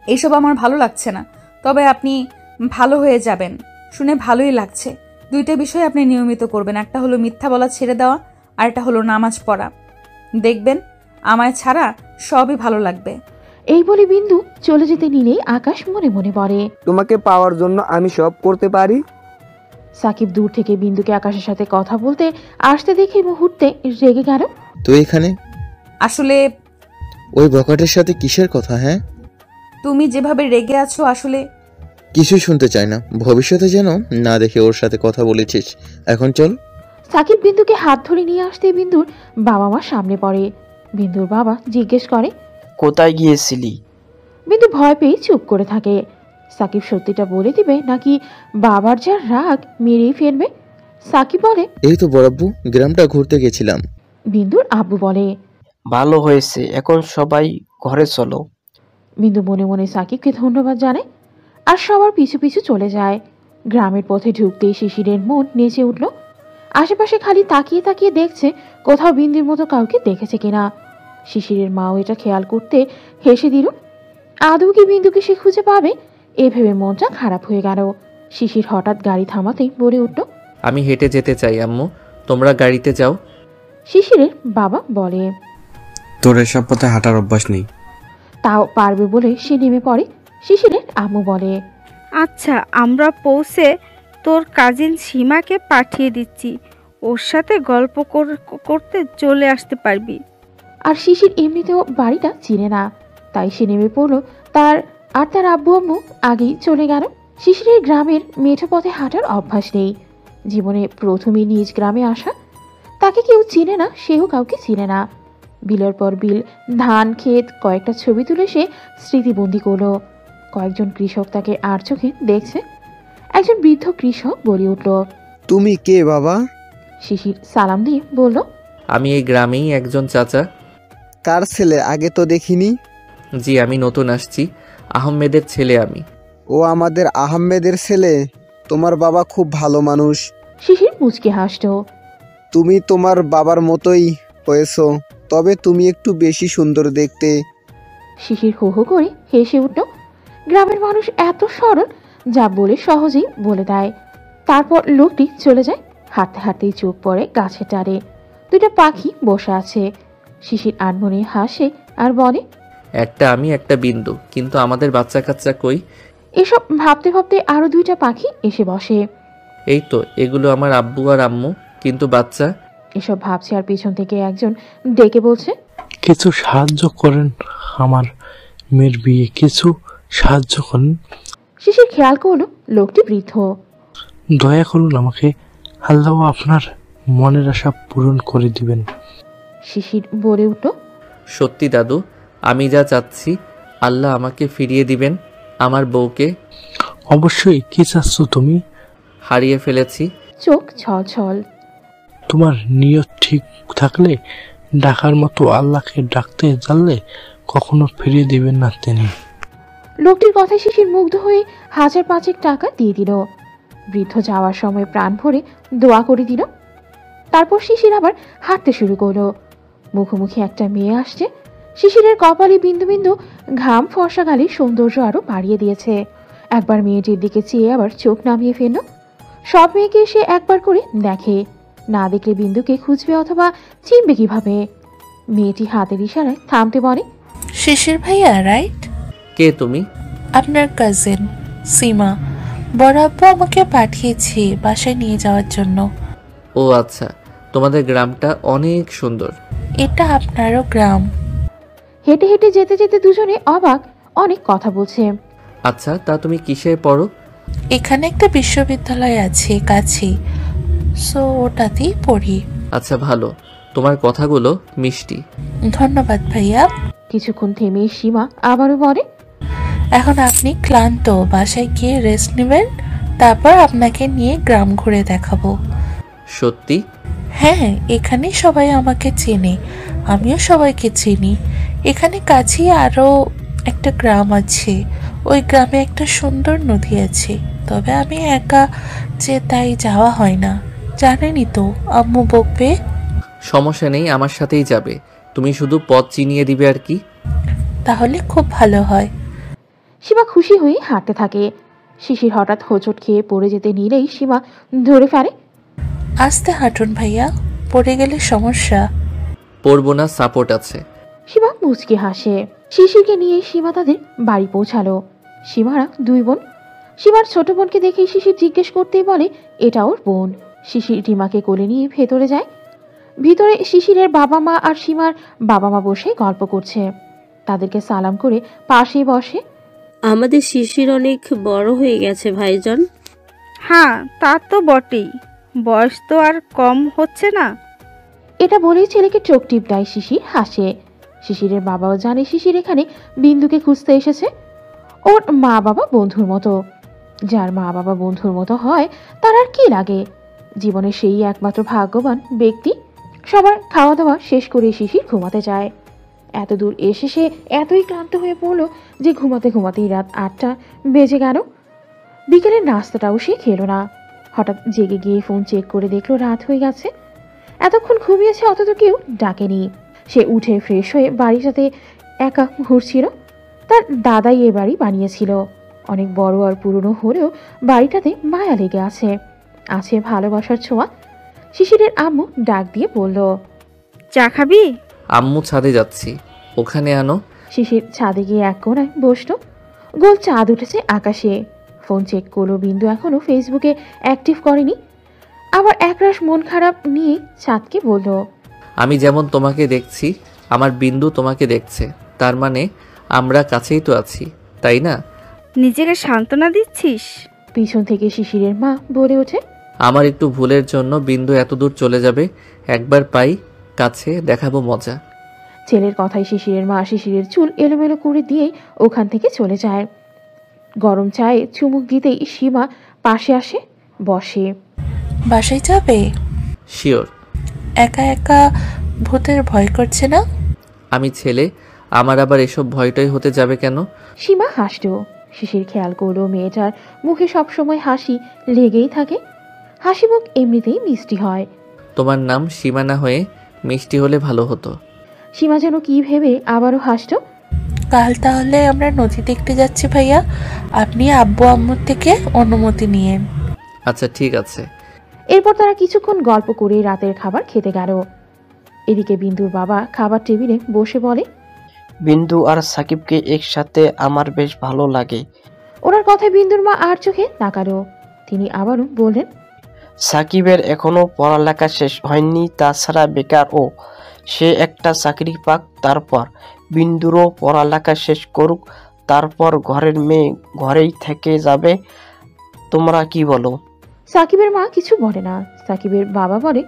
এইসব আমার ভালো লাগছে না, তবে আপনি ভালো হয়ে যাবেন শুনে ভালোই লাগছে। দুইটা বিষয় আপনি নিয়মিত করবেন, একটা হলো মিথ্যা বলা ছেড়ে দেওয়া, আর একটা হলো নামাজ পড়া। দেখবেন আমায় ছাড়া সবই ভালো লাগবে। এই বলে বিন্দু চলে যেতে নিলেই আকাশ মনে মনে বলে, তোমাকে পাওয়ার জন্য আমি সব করতে পারি। সাকিব দূর থেকে বিন্দুকে আকাশের সাথে কথা বলতে আসতে দেখে মুহূর্তে রেগে গেল। তো এখানে আসলে ওই বকাটের সাথে কিসের কথা? হ্যাঁ, তুমি যেভাবে রেগে আছো আসলে। কিছুই শুনতে চাই না, ভবিষ্যতে যেন না দেখে ওর সাথে কথা বলেছিস। এখন চল। সাকিব বিন্দুকে হাত ধরে নিয়ে আসতে বিন্দুর বাবা মা সামনে পড়ে। বিন্দুর বাবা জিজ্ঞেস করে, কোথায় গিয়েছিলি? বিন্দু ভয় পেয়ে চুপ করে থাকে। সাকিব সত্যিটা বলে দিবে নাকি বাবার যা রাগ মেরেই ফেলবে? সাকিব বলে, এই তো বড়াব্বু, গ্রামটা ঘুরতে গেছিলাম। বিন্দুর আব্বু বলে, ভালো হয়েছে, এখন সবাই ঘরে চলো। বিন্দু মনে মনে সাকিবকে ধন্যবাদ জানায় আর সবার পিছু পিছু চলে যায়। গ্রামের পথে ঢুকতেই শিশিরের মন নেচে উঠল। আশেপাশে খালি তাকিয়ে তাকিয়ে দেখছে কোথাও বিন্দুর মতো কাউকে দেখেছে কিনা। শিশিরের মাও এটা খেয়াল করতে হেসে দিল। আদৌ কি বিন্দুকে সে খুঁজে পাবে? এ ভেবে মনটা খারাপ হয়ে গেল। শিশির হঠাৎ গাড়ি থামাতেই বলে উঠল, আমি হেঁটে যেতে চাই আম্মু, তোমরা গাড়িতে যাও। শিশিরের বাবা বলে, তোর এসব পথে হাঁটার অভ্যাস নেই। তাও পারবে বলে সে নেমে পড়ে। শিশিরের আম্মু বলে, আচ্ছা, আমরা পৌঁছে তোর কাজিন সীমাকে পাঠিয়ে দিচ্ছি, ওর সাথে গল্প করতে চলে আসতে পারবি। আর শিশির এমনিতেও বাড়িটা চিনে না, তাই সে নেমে পড়লো। তার আব্বু আম্মু আগেই চলে গেল। শিশিরের গ্রামের মেঠো পথে হাঁটার অভ্যাস নেই। জীবনে প্রথমই নিজ গ্রামে আসা। তাকে কেউ চিনে না, সেও কাউকে চিনে না। বিলের পর বিল, ধান ক্ষেত, কয়েকটা ছবি তুলে সে স্মৃতিবন্দি করলো। কয়েকজন কৃষক তাকে আর চোখে দেখছে। একজন বৃদ্ধ কৃষক বলে উঠল, তুমি কে বাবা? শিশির সালাম দিয়ে বলল, আমি এই গ্রামেই একজন চাচা। কার ছেলে? আগে তো দেখিনি। জি, আমি নতুন আসছি, আহমেদের ছেলে আমি। ও আমাদের আহমেদের ছেলে? তোমার বাবা খুব ভালো মানুষ। শিশির মুচকে হাসল। তুমি তোমার বাবার মতোই হয়েছো, তবে তুমি একটু বেশি সুন্দর দেখতে। শিশির হো হো করে হেসে উঠল। গ্রামের মানুষ এত সরল, যা বলে সহজেই বলে দেয়। তারপর লোকটি চলে যায়। হাঁটতে হাঁটতেই চোখ পড়ে গাছের ডালে। দুইটা পাখি বসে আছে। শিশির আনমনে হাসে আর বলে, একটা আমি, একটা বিন্দু, কিন্তু আমাদের বাচ্চা কাচ্চা কই? এসব ভাবতে ভাবতে আরো দুইটা পাখি এসে বসে। এই তো, এগুলো আমার আব্বু আর আম্মু, কিন্তু বাচ্চা? এসব ভাবছে আর পিছন থেকে একজন ডেকে বলছে, কিছু সাহায্য করেন, আমার মেয়ের বিয়ে, কিছু সাহায্য করেন। শিশির খেয়াল করলো লোকটি বৃদ্ধ। দয়া করুন আমাকে, আল্লাহ আপনার মনের আশা পূরণ করে দিবেন। শিশির বলে উঠল, সত্যি দাদু, আমি যা চাচ্ছি আল্লাহ আমাকে ফিরিয়ে দিবেন। আমার বউকে। অবশ্যই। কি চাচ্ছ তুমি? হারিয়ে ফেলেছি। চোখ ছল ছল। তোমার নিয়ত ঠিক থাকলে, ডাকার মতো আল্লাহকে ডাকতে জানলে কখনো ফিরিয়ে দিবেন না তিনি। লোকটির কথায় শিশির মুগ্ধ হয়ে 1000-5 টাকা দিয়ে দিল। বৃদ্ধ যাওয়ার সময় প্রাণ ভরে দোয়া করে দিল। তারপর শিশির আবার হাঁটতে শুরু করলো। মুখোমুখি একটা মেয়ে আসছে। শিশিরের কপালে বিন্দু বিন্দু ঘাম ফর্সা গালের সৌন্দর্য আরো বাড়িয়ে দিয়েছে। একবার মেয়েটির দিকে চেয়ে আবার চোখ নামিয়ে ফেলল। সব মেয়েকে সে একবার করে দেখে, না দেখলে বিন্দুকে খুঁজবে অথবা চিনবে কিভাবে। মেয়েটি হাতের ইশারায় থামতে বলে, শিশির ভাইয়া রাইট? কে তুমি? আপনার কাজিন সীমা। বড় আব্বু আমাকে পাঠিয়েছি বাসায় নিয়ে যাওয়ার জন্য। ও আচ্ছা, তোমাদের গ্রামটা অনেক সুন্দর। এটা আপনারও গ্রাম। হেঁটে হেঁটে যেতে যেতে দুজনে অবাক, অনেক কথা বলছে। আচ্ছা, তা তুমি কিসে পড়ো? এখানে একটা বিশ্ববিদ্যালয় আছে কাছেই, সো ওটাতেই পড়ি। আচ্ছা, ভালো, তোমার কথাগুলো মিষ্টি। ধন্যবাদ ভাইয়া। কিছুক্ষণ থেমে সীমা আবারও বলে, এখন আপনি ক্লান্ত, বাসায় গিয়ে রেস্ট নেবেন, তারপর আপনাকে নিয়ে গ্রাম ঘুরে দেখাবো। সত্যি? হ্যাঁ, এখানে সবাই আমাকে চেনে, আমিও সবাইকে চিনি। এখানে কাছেই আরও একটা গ্রাম আছে, ওই গ্রামে একটা সুন্দর নদী আছে, তবে আমি একা যে তাই যাওয়া হয় না। জানেনই তো, আম্মু বকবে। সমস্যা নেই, আমার সাথেই যাবে, তুমি শুধু পথ চিনিয়ে দিবে আর কি। তাহলে খুব ভালো হয়। সীমা খুশি হয়ে হাঁটতে থাকে। শিশির হঠাৎ হোঁচট খেয়ে পড়ে যেতে নিলেই সীমা ধরে ফেলে। আস্তে হাঁটুন ভাইয়া, পড়ে গেলে সমস্যা। পড়বো না, সাপোর্ট আছে। সীমা মুচকি হাসে। শিশিরকে নিয়ে সীমা তাদের বাড়ি পৌঁছালো। সীমারা দুই বোন। সীমার ছোট বোনকে দেখেই শিশির জিজ্ঞেস করতেই বলে এটা ওর বোন। শিশির রিমাকে কোলে নিয়ে ভেতরে যায়। ভিতরে শিশিরের বাবা মা আর সীমার বাবা মা বসে গল্প করছে। তাদেরকে সালাম করে পাশে বসে। আমাদের শিশির অনেক বড় হয়ে গেছে ভাইজান। হ্যাঁ, তা তো বটেই, বয়স তো আর কম হচ্ছে না। এটা বলেই ছেলেকে চোখ টিপ দেয় শিশির, হাসে। শিশিরের বাবাও জানে শিশির এখানে বিন্দুকে খুঁজতে এসেছে। ওর মা বাবা বন্ধুর মতো, যার মা বাবা বন্ধুর মতো হয় তার আর কি লাগে। জীবনে সেই একমাত্র ভাগ্যবান ব্যক্তি। সবার খাওয়া দাওয়া শেষ করে শিশির ঘুমাতে যায়। এত দূর এসে সে এতই ক্লান্ত হয়ে পড়লো যে ঘুমাতে ঘুমাতেই রাত 8টা বেজে গেল। বিকেলের নাস্তাটাও সে খেলো না। হঠাৎ জেগে গিয়ে ফোন চেক করে দেখলো রাত হয়ে গেছে। এতক্ষণ ঘুমিয়েছে অথচ কেউ ডাকেনি। সে উঠে ফ্রেশ হয়ে বাড়িটাতে একা ঘুরছিল। তার দাদাই এ বাড়ি বানিয়েছিল। অনেক বড় আর পুরনো হলেও বাড়িটাতে মায়া লেগে আছে, আছে ভালোবাসার ছোঁয়া। শিশিরের আম্মু ডাক দিয়ে বলল, চা খাবি? আম্মু ছাদে যাচ্ছি, ওখানে আনো। শিশির ছাদে গিয়ে এক কোণায় বসল। গোল চাঁদ উঠেছে আকাশে। ফোন চেক করলো, বিন্দু এখনো ফেসবুকে অ্যাক্টিভ করেনি। আবার একরাশ মন খারাপ নিয়ে চাঁদকে বলল, আমি যেমন তোমাকে দেখছি আমার বিন্দু তোমাকে দেখছে, তার মানে আমরা কাছেই তো আছি, তাই না? নিজেকে সান্ত্বনা দিচ্ছিস? পিছন থেকে শিশিরের মা বলে ওঠে, আমার একটু ভুলের জন্য বিন্দু এত দূর চলে যাবে, একবার পাই কাছে দেখাবো মজা। ছেলের কথায় শিশিরের মা শিশিরের চুল এলোমেলো করে দিয়েই ওখান থেকে চলে যায়। গরম চায়ে চুমুক দিতেই সীমা পাশে আসে, বসে। বাসায় যাবে? শিওর। একা একা ভূতের ভয় করছে না? আমি ছেলে, আমার আবার এসব ভয়টাই হতে যাবে কেন? সীমা হাসল। শিশির খেয়াল করলো মেয়েটার মুখে সবসময় হাসি লেগেই থাকে। হাসি মুখ এমনিতেই মিষ্টি হয়। তোমার নাম সীমা না হয়ে মিষ্টি হলে ভালো হতো। সীমা যেন কি ভেবে আবারও হাসল। কাল তাহলে আমরা নদী দেখতে যাচ্ছি ভাইয়া, আপনি আব্বু আম্মুর থেকে অনুমতি নিয়েন। আচ্ছা ঠিক আছে। এরপর তারা কিছুক্ষণ গল্প করে রাতের খাবার খেতে গেল। এদিকে বিন্দুর বাবা খাবার টেবিলে বসে বলে, বিন্দু আর সাকিবকে একসাথে আমার বেশ ভালো লাগে। ওনার কথায় বিন্দুর মা আর চোখে তাকালো। তিনি আবারও বললেন, সাকিবের এখনো পড়ালেখা শেষ হয়নি, তাছাড়া বেকার ও। সে একটা চাকরি পাক, তারপর বিন্দুরও পড়ালেখা শেষ করুক, তারপর ঘরের মেয়ে ঘরেই থেকে যাবে। তোমরা কি বলো? সাকিবের মা কিছু বলে না। সাকিবের বাবা বলে,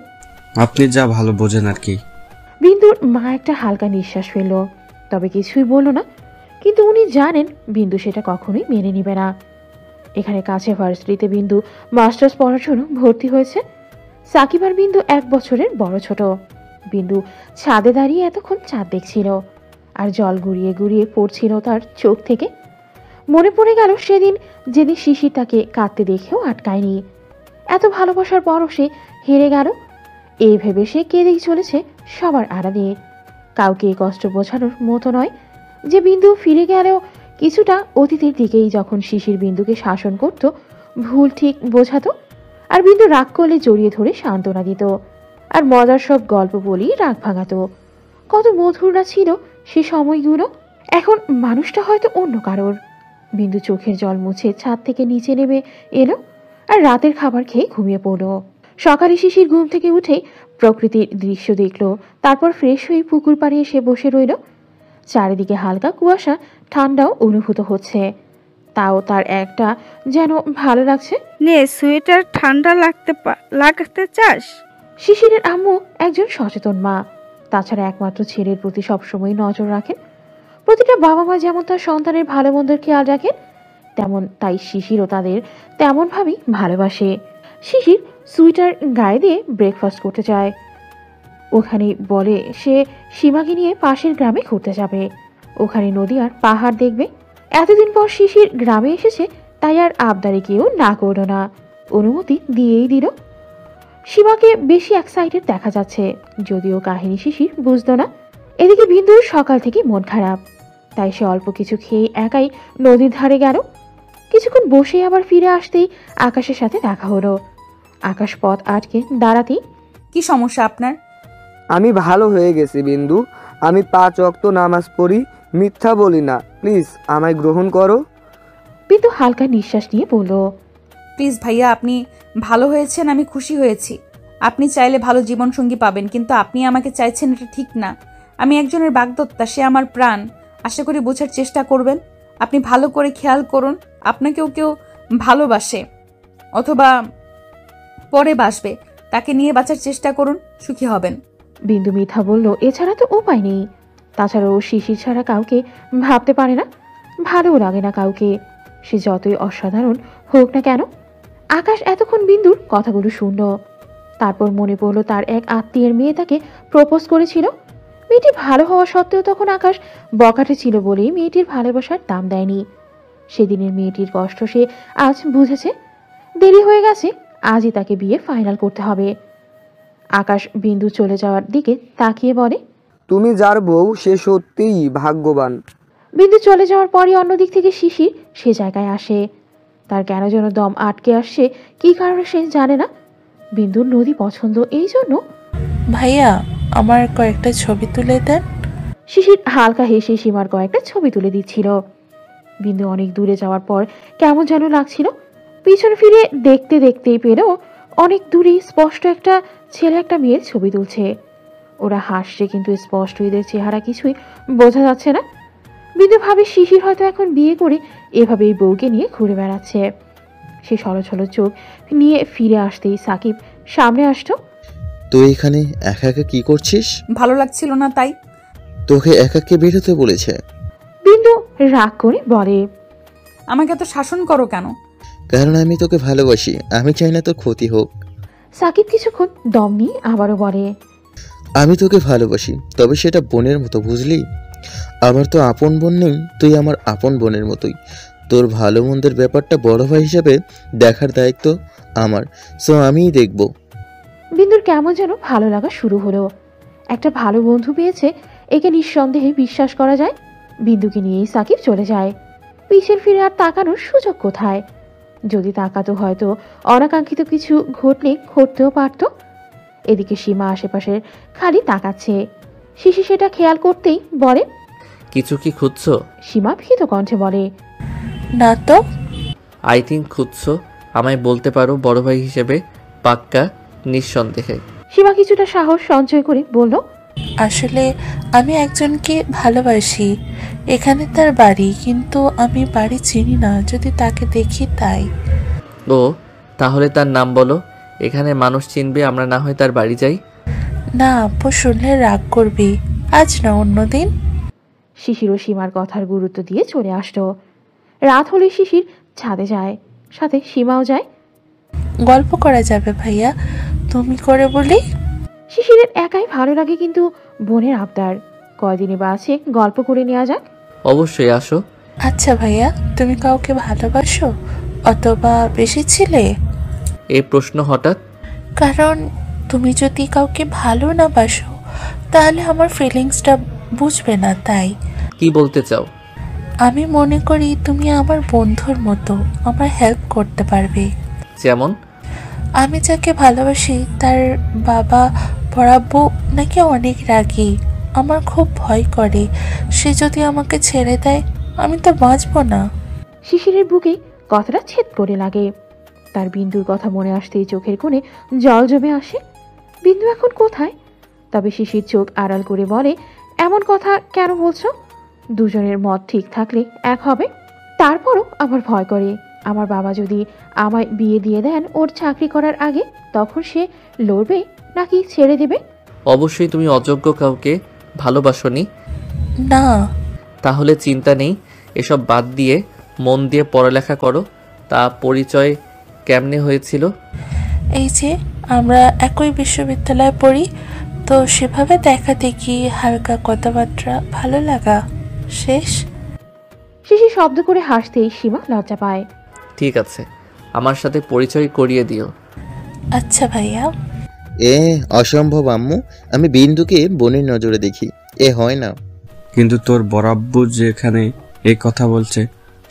আপনি যা ভালো বোঝেন আর কি। বিন্দুর মা একটা হালকা নিঃশ্বাস ফেলল, তবে কিছুই বলল না। কিন্তু উনি জানেন বিন্দু সেটা কখনোই মেনে নিবে না। এখানে কাছে ভার্সিটিতে বিন্দু মাস্টার্স পড়ার জন্য ভর্তি হয়েছে। সাকিব আর বিন্দু 1 বছরের বড় ছোট। বিন্দু ছাদে দাঁড়িয়ে এতক্ষণ চাঁদ দেখছিল, আর জল গুড়িয়ে গুড়িয়ে পড়ছিল তার চোখ থেকে। মনে পড়ে গেল সেদিন যেদিন শিশির তাকে কাঁদতে দেখেও আটকায়নি। এত ভালোবাসার পরও সে হেরে গেল। এই ভেবে সে কেঁদেই চলেছে সবার আড়ালে। কাউকে কষ্ট বোঝানোর মতো নয় যে বিন্দু ফিরে গেলেও কিছুটা অতীতের দিকেই, যখন শিশির বিন্দুকে শাসন করত, ভুল ঠিক বোঝাতো, আর বিন্দু রাগ করলে জড়িয়ে ধরে সান্ত্বনা দিত, আর মজার সব গল্প বলেই রাগ ভাঙাতো। কত মধুর না ছিল সে সময়গুলো। এখন মানুষটা হয়তো অন্য কারোর। বিন্দু চোখের জল মুছে ছাদ থেকে নিচে নেমে এলো আর রাতের খাবার খেয়ে ঘুমিয়ে পড়ল। সকালে শিশির ঘুম থেকে উঠে প্রকৃতির দৃশ্য দেখল, তারপর ফ্রেশ হয়ে পুকুর পাড়ে এসে বসে রইল। চারিদিকে হালকা কুয়াশা, ঠান্ডাও অনুভূত হচ্ছে, তাও তার একটা যেন ভালো লাগছে। নে সোয়েটার, ঠান্ডা লাগতে চাস? শিশিরের আম্মু একজন সচেতন মা, তাছাড়া একমাত্র ছেলের প্রতি সবসময় নজর রাখেন। প্রতিটা বাবা মা যেমন তার সন্তানের ভালো মন্দের খেয়াল রাখেন, তেমন তাই শিশিরও তাদের তেমনভাবেই ভালোবাসে। শিশির সুইটার গায়ে দিয়ে ব্রেকফাস্ট করতে যায়। ওখানে বলে সে সীমাকে নিয়ে পাশের গ্রামে ঘুরতে যাবে, ওখানে নদী আর পাহাড় দেখবে। এতদিন পর শিশির গ্রামে এসেছে, তাই আর আবদারে কেউ না করল না, অনুমতি দিয়েই দিল। সীমাকে বেশি এক্সাইটেড দেখা যাচ্ছে, যদিও কাহিনী শিশির বুঝতো না। এদিকে বিন্দুর সকাল থেকে মন খারাপ, তাই সে অল্প কিছু খেয়ে একাই নদীর ধারে গেল। কিছুক্ষণ বসে আবার ফিরে আসতেই আকাশের সাথে দেখা হলো। আকাশ পথ আটকে দাঁড়াতেই, কি সমস্যা আপনার? আমি ভালো হয়ে গেছি বিন্দু, আমি 5 ওয়াক্ত নামাজ পড়ি, মিথ্যা বলি না, প্লিজ আমায় গ্রহণ করো। বিন্দু হালকা নিঃশ্বাস নিয়ে বলল, প্লিজ ভাইয়া, আপনি ভালো হয়েছেন, আমি খুশি হয়েছি। আপনি চাইলে ভালো জীবনসঙ্গী পাবেন, কিন্তু আপনি আমাকে চাইছেন এটা ঠিক না। আমি একজনের বাগদত্তা, সে আমার প্রাণ। আশা করি বোঝার চেষ্টা করবেন। আপনি ভালো করে খেয়াল করুন, আপনাকেও কেউ ভালোবাসে অথবা পরে বাসবে, তাকে নিয়ে বাঁচার চেষ্টা করুন, সুখী হবেন। বিন্দু মিথ্যা বলল, এছাড়া তো উপায় নেই। তাছাড়া ও শিশির ছাড়া কাউকে ভাবতে পারে না, ভালোও লাগে না কাউকে, সে যতই অসাধারণ হোক না কেন। আকাশ এতক্ষণ বিন্দুর কথাগুলো শুনল, তারপর মনে পড়ল তার এক আত্মীয়ের মেয়ে তাকে প্রপোজ করেছিল। মেয়েটি ভালো হওয়া সত্ত্বেও তখন আকাশ বকাটে ছিল বলেই মেয়েটির ভালোবাসার দাম দেয়নি। সেদিনের মেয়েটির কষ্ট সে আজ বুঝেছে। দেরি হয়ে গেছে, আজই তাকে বিয়ে ফাইনাল করতে হবে। আকাশ বিন্দু চলে যাওয়ার দিকে তাকিয়ে বলে, তুমি যার বউ সে সত্যিই ভাগ্যবান। বিন্দু চলে যাওয়ার পরই অন্যদিক থেকে শিশির সে জায়গায় আসে। তার কেন যেন দম আটকে আসছে, কি কারণে সে জানে না। বিন্দুর নদী পছন্দ, এই জন্য। ভাইয়া, আমার কয়েকটা ছবি তুলে দেন। শিশির হালকা হেসে সীমার কয়েকটা ছবি তুলে দিচ্ছিল। বিন্দু অনেক দূরে যাওয়ার পর কেমন যেন লাগছিল। পিছনে ফিরে দেখতে দেখতেই পেল অনেক দূরে স্পষ্ট একটা ছেলে একটা মেয়ের ছবি তুলছে। ওরা হাসছে, কিন্তু স্পষ্ট এদের চেহারা কিছুই বোঝা যাচ্ছে না। বিন্দু ভাবে শিশির হয়তো এখন বিয়ে করে এভাবেই বউকে নিয়ে ঘুরে বেড়াচ্ছে। সে ছলো চোখ নিয়ে ফিরে আসতেই সাকিব সামনে আসতো। তুই এখানে একা একা কি করছিস? ভালো লাগছিল না তাই। তোকে একাকে বেরোতে বলেছে? বিন্দু রাগ করে বলে, আমাকে এত শাসন করো কেন? কারণ আমি তোকে ভালোবাসি, আমি চাই না তোর ক্ষতি হোক। সাকিব কিছুক্ষণ দম নিয়ে আবারও বলে, আমি তোকে ভালোবাসি, তবে সেটা বোনের মতো, বুঝলি? আমার তো আপন বোন নেই, তুই আমার আপন বোনের মতোই। তোর ভালো মন্দের ব্যাপারটা বড় ভাই হিসাবে দেখার দায়িত্ব আমার, সো আমিই দেখব। বিন্দুর কেমন যেন ভালো লাগা শুরু হলো। একটা ভালো বন্ধু পেয়েছে, একে নিঃসন্দেহে বিশ্বাস করা যায়। বিন্দুকে নিয়েই সাকিব চলে যায়। পিছের ফিরে আর তাকানোর সুযোগ কোথায়? যদি তাকাতো হয়তো অনাকাঙ্ক্ষিত কিছু ঘটতেও পারত। এদিকে সীমা আশেপাশের খালি তাকাচ্ছে। শিশি সেটা খেয়াল করতেই বলে, কিছু কি খুঁজছো? সীমা ভীত কণ্ঠে বলে, না তো। আই থিঙ্ক খুঁজছো। আমায় বলতে পারো বড় ভাই হিসেবে? পাক্কা, নিঃসন্দেহে। সীমা কিছুটা সাহস সঞ্চয় করে বলল, আসলে আমি একজনকে ভালোবাসি। এখানে তার বাড়ি, কিন্তু আমি বাড়ি চিনি না, যদি তাকে দেখি তাই। ও, তাহলে তার নাম বলো, এখানে মানুষ চিনবে, আমরা না হয় তার বাড়ি যাই। না, আপু শুনলে রাগ করবি, আজ না অন্যদিন। শিশির ও সীমার কথার গুরুত্ব দিয়ে চলে আসলো। রাত হলে শিশির ছাদে যায়, সাথে সীমাও যায়। গল্প করা যাবে ভাইয়া, তুমি করে বলি। শিশিরের একাই ভালো লাগে, কিন্তু বোনের আবদার, কয়দিনে বা আছে গল্প করে নেওয়া যাক। অবশ্যই আসো। আচ্ছা ভাইয়া, তুমি কাউকে ভালোবাসো অথবা বেশি ছিলে? এই প্রশ্ন হঠাৎ? কারণ তুমি যদি কাউকে ভালো না বাসো তাহলে আমার ফিলিংসটা বুঝবে না, তাই। কি বলতে চাও? আমি মনে করি তুমি আমার বন্ধুর মতো, আমার হেল্প করতে পারবে। যেমন? আমি যাকে ভালোবাসি তার বাবা পড়াবো নাকি অনেক রাগী। আমার খুব ভয় করে, সে যদি আমাকে ছেড়ে দেয় আমি তো বাঁচবো না। শিশিরের বুকে কথাটা ছেদ করে লাগে। তার বিন্দুর কথা মনে আসতেই চোখের কোণে জল জমে আসে। বিন্দু এখন কোথায়? তবে শিশির চোখ আড়াল করে বলে, এমন কথা কেন বলছো? দুজনের মত ঠিক থাকলে এক হবে। তারপরও আমার ভয় করে, আমার বাবা যদি আমায় বিয়ে দিয়ে দেন ওর চাকরি করার আগে, তখন সে লড়বে নাকি ছেড়ে দেবে? অবশ্যই তুমি অযোগ্য কাউকে ভালোবাসোনি। না। তাহলে চিন্তা নেই, এসব বাদ দিয়ে মন দিয়ে পড়ালেখা করো। তা পরিচয় কেমনে হয়েছিল? এই যে আমরা একই বিশ্ববিদ্যালয়ে পড়ি, তো সেভাবে দেখা দেখি, হালকা কথাবার্তা, ভালো লাগা, শেষ। শিশির শব্দ করে হাসতেই সীমা লজ্জা পায়। ঠিক আছে, আমার সাথে পরিচয় করিয়ে দিও। আচ্ছা ভাইয়া। অসম্ভব আম্মু, আমি বিন্দুকে বোনের নজরে দেখি, হয় না। কিন্তু তোর বরাব্বু যেখানে এই কথা বলছে,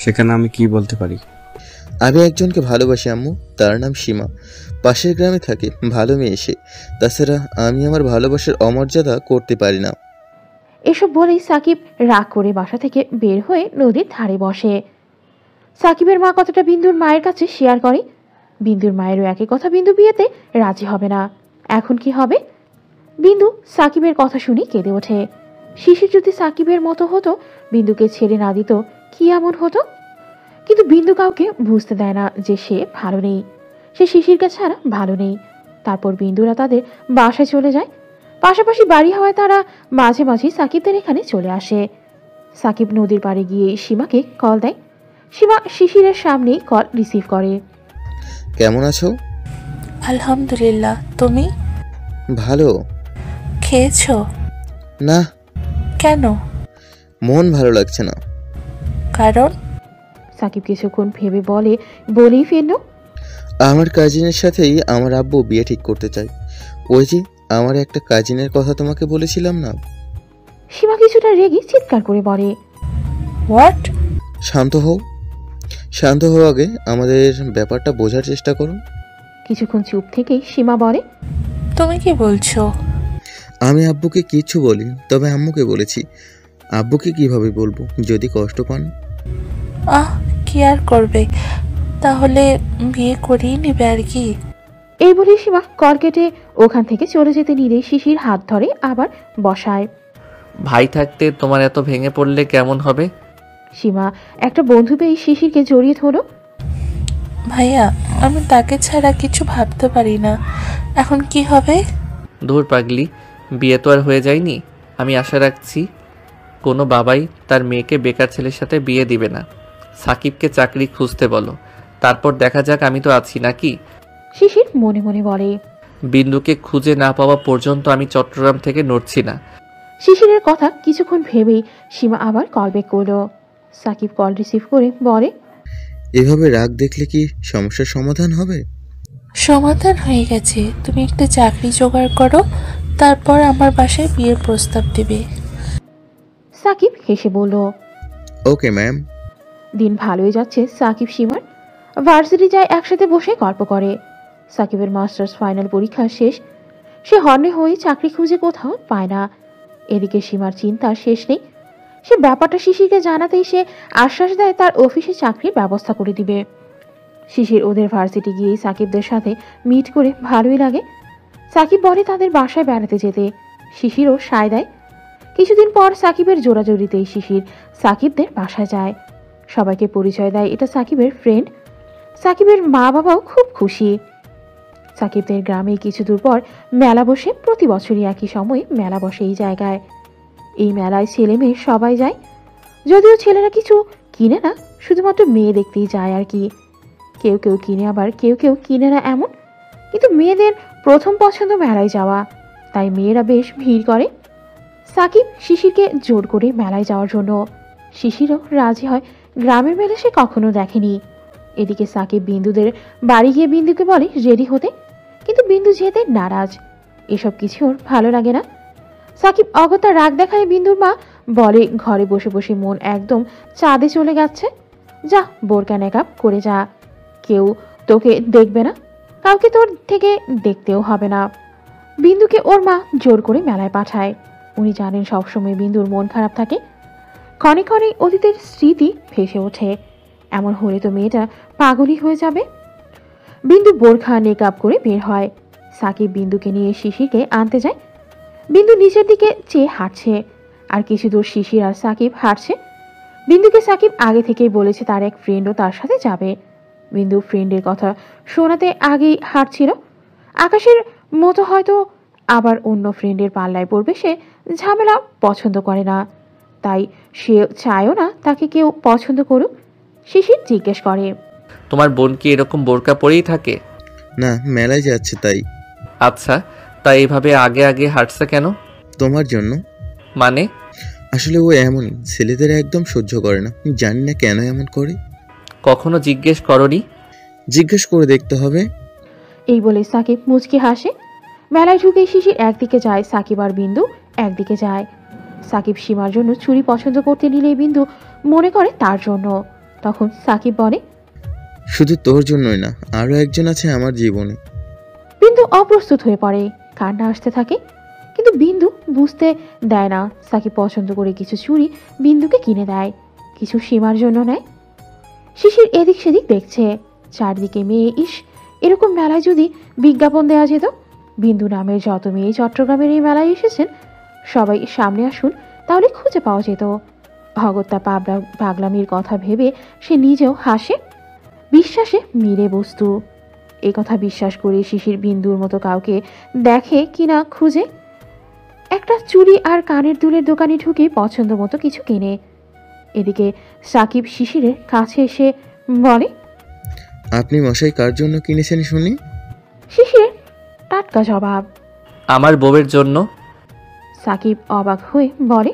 সেখানে আমি কি বলতে পারি? আমি একজনকে ভালোবাসি আম্মু, তার নাম সীমা, পাশের গ্রামে থাকে, ভালো মেয়ে সে। তাছাড়া আমি আমার ভালোবাসার অমর্যাদা করতে পারি না। এসব বলেই সাকিব রাগ করে বাসা থেকে বের হয়ে নদীর ধারে বসে। সাকিবের মা কথাটা বিন্দুর মায়ের কাছে শেয়ার করে। বিন্দুর মায়েরও একই কথা, বিন্দু বিয়েতে রাজি হবে না। এখন কি হবে? বিন্দু সাকিবের কথা শুনে কেঁদে ওঠে। শিশির যদি সাকিবের মতো হতো, বিন্দুকে ছেড়ে না দিত, কি এমন হতো, কিন্তু বিন্দু কাউকে বুঝতে দেয় না যে সে ভালো নেই, সে শিশিরকে ছাড়া ভালো নেই। তারপর বিন্দুরা তাদের বাসায় চলে যায়। পাশাপাশি বাড়ি হওয়ায় তারা মাঝে মাঝে সাকিবদের এখানে চলে আসে। সাকিব নদীর পাড়ে গিয়ে সীমাকে কল দেয়। সীমা শিশিরের সামনেই কল রিসিভ করে। কেমন আছো? আলহামদুলিল্লাহ, তুমি? ভালো। খেয়েছো? না। কেন? মন ভালো লাগছে না। কারণ? সাকিব কিছুক্ষণ ভেবে বলেই ফেলল, আমার কাজিনের সাথেই আমার আব্বু বিয়ে ঠিক করতে চায়। ওই যে আমার একটা কাজিনের কথা তোমাকে বলেছিলাম না। সীমা কিছুটা রেগে চিৎকার করে বলে, হোয়াট? শান্ত হও, শান্ত হও, আগে আমাদের ব্যাপারটা বোঝার চেষ্টা করো। কিছুক্ষণ চুপ থেকেই সীমা বলে, তুমি কি বলছো? আমি আব্বুকে কিচ্ছু বলিনি, তবে আম্মুকে বলেছি। আব্বুকে কিভাবে বলবো যদি কষ্ট পান? কি আর করবে, তাহলে বিয়ে করেই নিবে আর কি। এই বলে সীমা কল কেটে ওখান থেকে চলে যেতে নিলে শিশির হাত ধরে আবার বসায়। ভাই থাকতে তোমার এত ভেঙে পড়লে কেমন হবে? সীমা একটা বন্ধু পেয়ে শিশিরকে জড়িয়ে ধরল। ভাইয়া, আমি তাকে ছাড়া কিছু ভাবতে পারি না, এখন কি হবে? দূর পাগলি, বিয়ে তো আর হয়ে যায়নি। আমি আশা রাখছি কোনো বাবাই তার মেয়েকে বেকার ছেলের সাথে বিয়ে দিবে না। সাকিবকে চাকরি খুঁজতে বলো, তারপর দেখা যাক, আমি তো আছি নাকি। শিশির মনে মনে বলে, বিন্দুকে খুঁজে না পাওয়া পর্যন্ত আমি চট্টগ্রাম থেকে নড়ছি না। শিশিরের কথা কিছুক্ষণ ভেবেই সীমা আবার কল ব্যাক করলো। সাকিব কল রিসিভ করে বলে, এভাবে রাগ দেখলে কি সমস্যার সমাধান হবে? সমাধান হয়ে গেছে, তুমি একটা চাকরি জোগাড় করো, তারপর আমার বাসায় বিয়ের প্রস্তাব দেবে। সাকিব হেসে বলল, ওকে ম্যাম। দিন ভালোই যাচ্ছে সাকিব সীমার। ভার্সিটি যায় একসাথে বসে গল্প করে। সাকিবের মাস্টার্স ফাইনাল পরীক্ষা শেষ, সে হর্নে হয়ে চাকরি খুঁজে কোথাও পায় না। এদিকে সীমার চিন্তার শেষ নেই। সে ব্যাপারটা শিশিরকে জানাতেই সে আশ্বাস দেয় তার অফিসে চাকরির ব্যবস্থা করে দিবে। শিশির ওদের ভার্সিটি গিয়েই সাকিবদের সাথে মিট করে ভালোই লাগে। সাকিব বলে তাদের বাসায় বেড়াতে যেতে, শিশিরও সায় দেয়। কিছুদিন পর সাকিবের জোড়াজোড়িতেই শিশির সাকিবদের বাসায় যায়। সবাইকে পরিচয় দেয় এটা সাকিবের ফ্রেন্ড। সাকিবের মা বাবাও খুব খুশি। সাকিবদের গ্রামে কিছু দূর পর মেলা বসে, প্রতি বছরই একই সময়ে মেলা বসে এই জায়গায়। এই মেলায় ছেলে মেয়ে সবাই যায়, যদিও ছেলেরা কিছু কিনে না, শুধুমাত্র মেয়ে দেখতেই যায় আর কি। কেউ কেউ কিনে, আবার কেউ কেউ কিনে না এমন। কিন্তু মেয়েদের প্রথম পছন্দ মেলায় যাওয়া, তাই মেয়েরা বেশ ভিড় করে। সাকিব শিশিরকে জোর করে মেলায় যাওয়ার জন্য। শিশিরও রাজি হয়, গ্রামের মেলা সে কখনো দেখেনি। এদিকে সাকিব বিন্দুদের বাড়ি গিয়ে বিন্দুকে বলে রেডি হতে, কিন্তু বিন্দু যেতে নারাজ। এসব কিছু ওর ভালো লাগে না। সাকিব অগত্যা রাগ দেখায় বিন্দুর মা বলে, ঘরে বসে বসে মন একদম চাঁদে চলে গেছে, যা বোরকা নেকাব করে যা, কেউ তোকে দেখবে না, কাউকে তোর থেকে দেখতেও হবে না। বিন্দুকে ওর মা জোর করে মেলায় পাঠায়। উনি জানেন সবসময় বিন্দুর মন খারাপ থাকে, ক্ষণে ক্ষণে অতীতের স্মৃতি ভেসে ওঠে। এমন হলে তো মেয়েটা পাগলই হয়ে যাবে। বিন্দু বোরখা নেকাব করে বের হয়। সাকিব বিন্দুকে নিয়ে শিশিরকে আনতে যায়। বিন্দু নিচের দিকে চেয়ে হাঁটছে, আর কিছু দূর শিশির আর সাকিব হাঁটছে। বিন্দুকে সাকিব আগে থেকেই বলেছে তার এক ফ্রেন্ডও তার সাথে যাবে। বিন্দু ফ্রেন্ডের কথা শোনাতে আগেই হাঁটছিল। আকাশের মতো হয়তো আবার অন্য ফ্রেন্ডের পাল্লায় পড়বে, সে ঝামেলা পছন্দ করে না, তাই সে চায়ও না তাকে কেউ পছন্দ করুক। শিশির জিজ্ঞেস করে, তোমার বোন কি এরকম বোরকা পরেই থাকে? না, মেলায় যাচ্ছে তাই। আচ্ছা, তাই এইভাবে আগে আগে হাঁটছে কেন? তোমার জন্য। মানে? আসলে ও এমনই, ছেলেদের একদম সহ্য করে না, জানি না কেন এমন করে। কখনো জিজ্ঞেস করনি? জিজ্ঞেস করে দেখতে হবে। এই বলে সাকিব মুচকি হাসে। মেলায় ঢুকে শিশির একদিকে যায়, সাকিব আর বিন্দু একদিকে যায়। সাকিব সীমার জন্য চুড়ি পছন্দ করতে নিলে বিন্দু মনে করে তার জন্য। তখন সাকিব বলে, শুধু তোর জন্যই না, আরো একজন আছে আমার জীবনে। বিন্দু অপ্রস্তুত হয়ে পড়ে, কান্না আসতে থাকে, কিন্তু বিন্দু বুঝতে দেয় না। সাকিব পছন্দ করে কিছু চুড়ি বিন্দুকে কিনে দেয়, কিছু সীমার জন্য নেয়। শিশির এদিক সেদিক দেখছে, চারদিকে মেয়ে। ইস, এরকম মেলায় যদি বিজ্ঞাপন দেওয়া যেত, বিন্দু নামের যত মেয়ে চট্টগ্রামের এই মেলায় এসেছেন সবাই সামনে আসুন, তাহলে খুঁজে পাওয়া যেত। অগত্যা পাগলামির কথা ভেবে সে নিজেও হাসে, বিশ্বাসে মিলে বস্তু। এ কথা বিশ্বাস করে শিশির বিন্দুর মতো কাউকে দেখে কিনা খুঁজে একটা চুড়ি আর কানের দুলের দোকানে ঢুকে পছন্দ মতো কিছু কেনে। এদিকে সাকিব শিশিরের কাছে এসে বলে, আপনি মশাই কার জন্য কিনেছেন শুনি? শিশিরের টাটকা জবাব, আমার বউয়ের জন্য। সাকিব অবাক হয়ে বলে,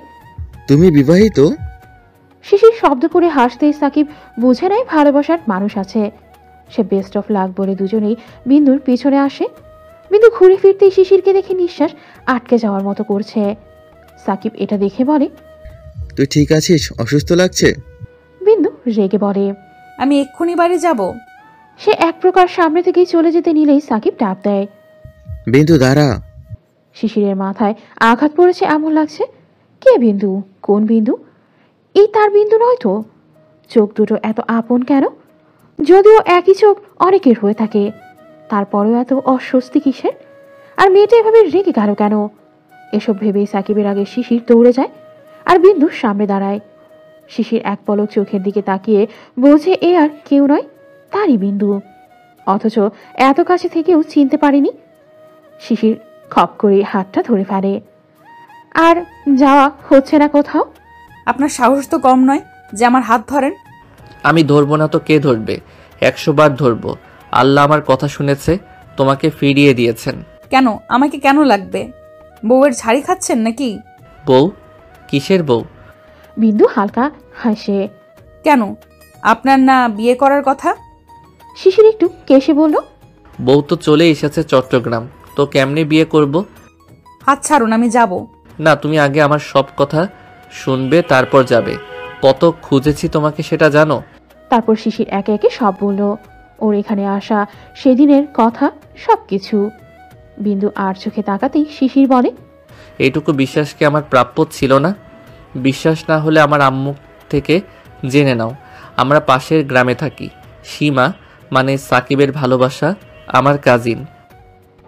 তুমি বিবাহিত? শিশির শব্দ করে হাসতেই সাকিব বুঝে নেয় ভালোবাসার মানুষ আছে। সে বেস্ট অফ লাক বলে দুজনেই বিন্দুর পিছনে আসে। বিন্দু ঘুরে ফিরতেই শিশিরকে দেখে নিঃশ্বাস আটকে যাওয়ার মতো করছে। সাকিব এটা দেখে বলে, তুই ঠিক আছিস? অসুস্থ লাগছে? বিন্দু রেগে বলে, আমি এক্ষুনি বাড়ি যাব। সে এক প্রকার সামনে থেকেই চলে যেতে নিলেই সাকিব ডাক দেয়, বিন্দু দাঁড়া। শিশিরের মাথায় আঘাত পড়েছে এমন লাগছে। কে বিন্দু? কোন বিন্দু? এই তার বিন্দু নয় তো। চোখ দুটো এত আপন কেন? যদিও একই চোখ অনেকের হয়ে থাকে, তারপরেও এত অস্বস্তি কিসের? আর মেয়েটা এভাবে রেগে গেল কেন? এসব ভেবেই সাকিবের আগে শিশির দৌড়ে যায় আর বিন্দু সামনে দাঁড়ায়। শিশির এক পলক চোখের দিকে তাকিয়ে বোঝে এ আর কেউ নয়, তারই বিন্দু। অথচ এত কাছে থেকেও চিনতে পারেনি। শিশির খপ করে হাতটা ধরে ফেলে। আর যাওয়া হচ্ছে না কোথাও। আপনার সাহস তো কম নয় যে আমার হাত ধরেন। আমি ধরবো না তো কে ধরবে? 100 বার ধরবো। আল্লাহ আমার কথা শুনেছে, তোমাকে ফিরিয়ে দিয়েছেন। কেন? আমাকে কেন লাগবে? বউয়ের ঝাড়ি খাচ্ছেন নাকি? বউ? কিসের বউ? বিন্দু হালকা হাসে। কেন, আপনার না বিয়ে করার কথা? শিশির একটু কেসে বলল, বউ তো চলে এসেছে চট্টগ্রাম, তো কেমনে বিয়ে করব? হাত ছাড়ুন, আমি যাব। না, তুমি আগে আমার সব কথা শুনবে, তারপর যাবে। কত খুঁজেছি তোমাকে সেটা জানো? তারপর শিশির একে একে সব বলল, ওর এখানে আসা, সেদিনের কথা, সবকিছু। বিন্দু আর চোখে তাকাতেই শিশির বলে, এইটুকু বিশ্বাস কি আমার প্রাপ্য ছিল না? বিশ্বাস না হলে আমার আম্মু থেকে জেনে নাও। আমরা পাশের গ্রামে থাকি। সীমা মানে সাকিবের ভালোবাসা আমার কাজিন।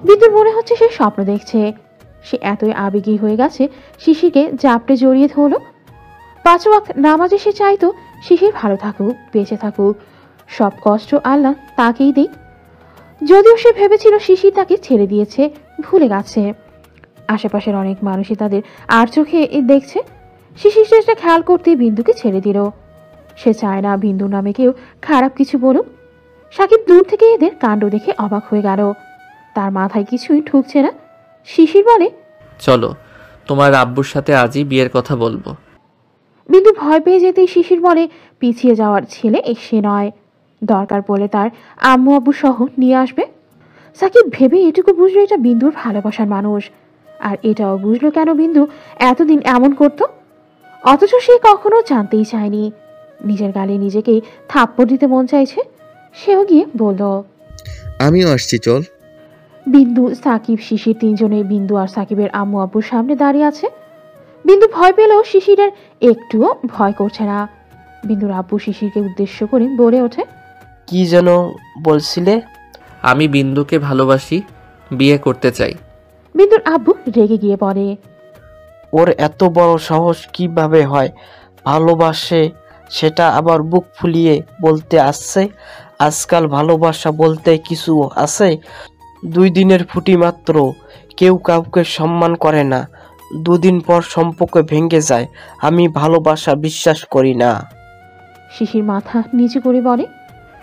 বিন্দুর মনে হচ্ছে সে স্বপ্ন দেখছে। সে এতই আবেগী হয়ে গেছে শিশিরকে জাপটে জড়িয়ে ধরল। 5 ওয়াক্ত নামাজে সে চাইতো শিশির ভালো থাকুক, বেঁচে থাকুক, সব কষ্ট আল্লাহ তাকেই দিক। যদিও সে ভেবেছিল শিশির তাকে ছেড়ে দিয়েছে, ভুলে গেছে। আশেপাশের অনেক মানুষই তাদের আর চোখে দেখছে। শিশির সেটা খেয়াল করতে বিন্দুকে ছেড়ে দিল। সে চায় না বিন্দু নামে কেউ খারাপ কিছু বলুক। সাকিব দূর থেকে এদের কাণ্ড দেখে অবাক হয়ে গেল। তার মাথায় কিছুই ঢুকছে না। শিশির বলে, চলো, তোমার আব্বুর সাথে আজই বিয়ের কথা বলবো। বিন্দু ভয় পেয়ে যেতেই শিশির বলে, পিছিয়ে যাওয়ার ছেলে সে নয়, দরকার পড়লে তার আম্মু আব্বু সহ নিয়ে আসবে। সাকিব ভেবে এটুকু বুঝলো এটা বিন্দুর ভালোবাসার মানুষ। আর এটাও বুঝলো কেন বিন্দু এতদিন এমন করত। অথচ সে কখনো জানতেই চায়নি। নিজের গালে নিজেকেই থাপ্পড় দিতে মন চাইছে। সেও গিয়ে বলল, আমিও আসছি, চল। বিন্দু, সাকিব, শিশির তিনজনে বিন্দু আর সাকিবের আম্মু আব্বুর সামনে দাঁড়িয়ে আছে। বিন্দু ভয় পেলেও শিশিরের একটুও ভয় করছে না। বিন্দুর আব্বু শিশিরকে উদ্দেশ্য করে বলে ওঠে, কি যেন বলছিলে? আমি বিন্দুকে ভালোবাসি, বিয়ে করতে চাই। বিন্দুর আব্বু রেগে গিয়ে বলে, ওর এত বড় সাহস কিভাবে হয়? ভালোবাসে, সেটা আবার বুক ফুলিয়ে বলতে আসছে। আজকাল ভালোবাসা বলতে কিছু আছে? 2 দিনের ফুটি মাত্র, কেউ কাউকে সম্মান করে না। 2 দিন পর সম্পর্ক ভেঙে যায়। আমি ভালোবাসা বিশ্বাস করি না। শিশির মাথা নিচু করে বলে,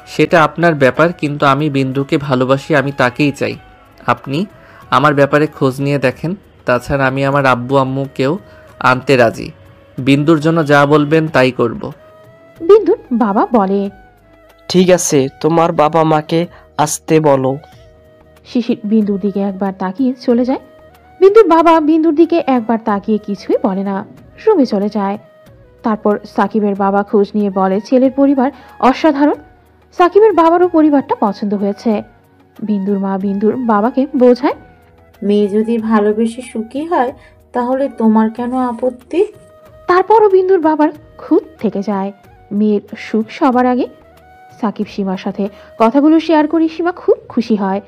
সেটা আপনার ব্যাপার, কিন্তু আমি বিন্দুকে ভালোবাসি, আমি তাকেই চাই। আপনি আমার ব্যাপারে খোঁজ নিয়ে দেখেন। তাছাড়া আমি আমার আব্বু আম্মুকেও আনতে রাজি। বিন্দুর জন্য যা বলবেন তাই করব। বিন্দুর বাবা বলে, ঠিক আছে, তোমার বাবা মাকে আসতে বলো। শিশির বিন্দুর দিকে একবার তাকিয়ে চলে যায়। বিন্দুর বাবা বিন্দুর দিকে একবার তাকিয়ে কিছুই বলে না, রুমে চলে যায়। তারপর সাকিবের বাবা খোঁজ নিয়ে বলে ছেলের পরিবার অসাধারণ। সাকিবের বাবারও পরিবারটা পছন্দ হয়েছে। বিন্দুর মা বিন্দুর বাবাকে বোঝায়, মেয়ে যদি ভালোবেসে সুখী হয় তাহলে তোমার কেন আপত্তি? তারপরও বিন্দুর বাবার খুঁত থেকে যায়। মেয়ের সুখ সবার আগে। সাকিব সীমার সাথে কথাগুলো শেয়ার করে সীমা খুব খুশি হয়,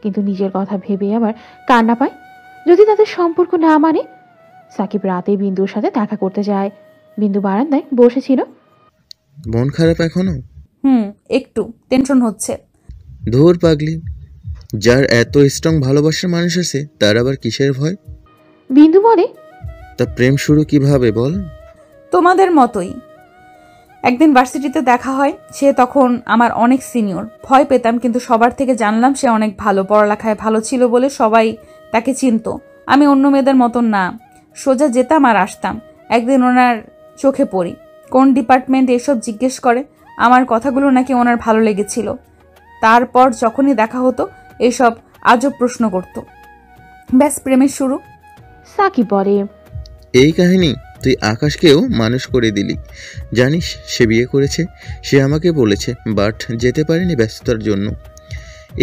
কিন্তু নিজের কথা ভেবে আবার কান্না পায়। যদি তাদের সম্পর্ক না মানে। সাকিব রাতে বিন্দুর সাথে দেখা করতে যায়। বিন্দু বারান্দায় বসেছিল। মন খারাপ এখনো? একটু টেনশন হচ্ছে। ধুর পাগলি, যার এত স্ট্রং ভালোবাসার মানুষ আছে তার আবার কিসের ভয়? বিন্দু বলে, তা প্রেম শুরু কিভাবে বল? তোমাদের মতোই। একদিন ভার্সিটিতে দেখা হয়, সে তখন আমার অনেক সিনিয়র। ভয় পেতাম, কিন্তু সবার থেকে জানলাম সে অনেক ভালো, পড়ালেখায় ভালো ছিল বলে সবাই তাকে চিনত। আমি অন্য মেয়েদের মতন না, সোজা যেতাম আর আসতাম। একদিন ওনার চোখে পড়ি, কোন ডিপার্টমেন্ট এসব জিজ্ঞেস করে। আমার কথাগুলো নাকি ওনার ভালো লেগেছিল। তারপর যখনই দেখা হতো এসব আজব প্রশ্ন করত। ব্যাস প্রেমের শুরু। সাকিব বলে, এই কাহিনী তুই আকাশকেও মানুষ করে দিলি। জানিস সে বিয়ে করেছে? সে আমাকে বলেছে, বাট যেতে পারেনি ব্যস্ততার জন্য।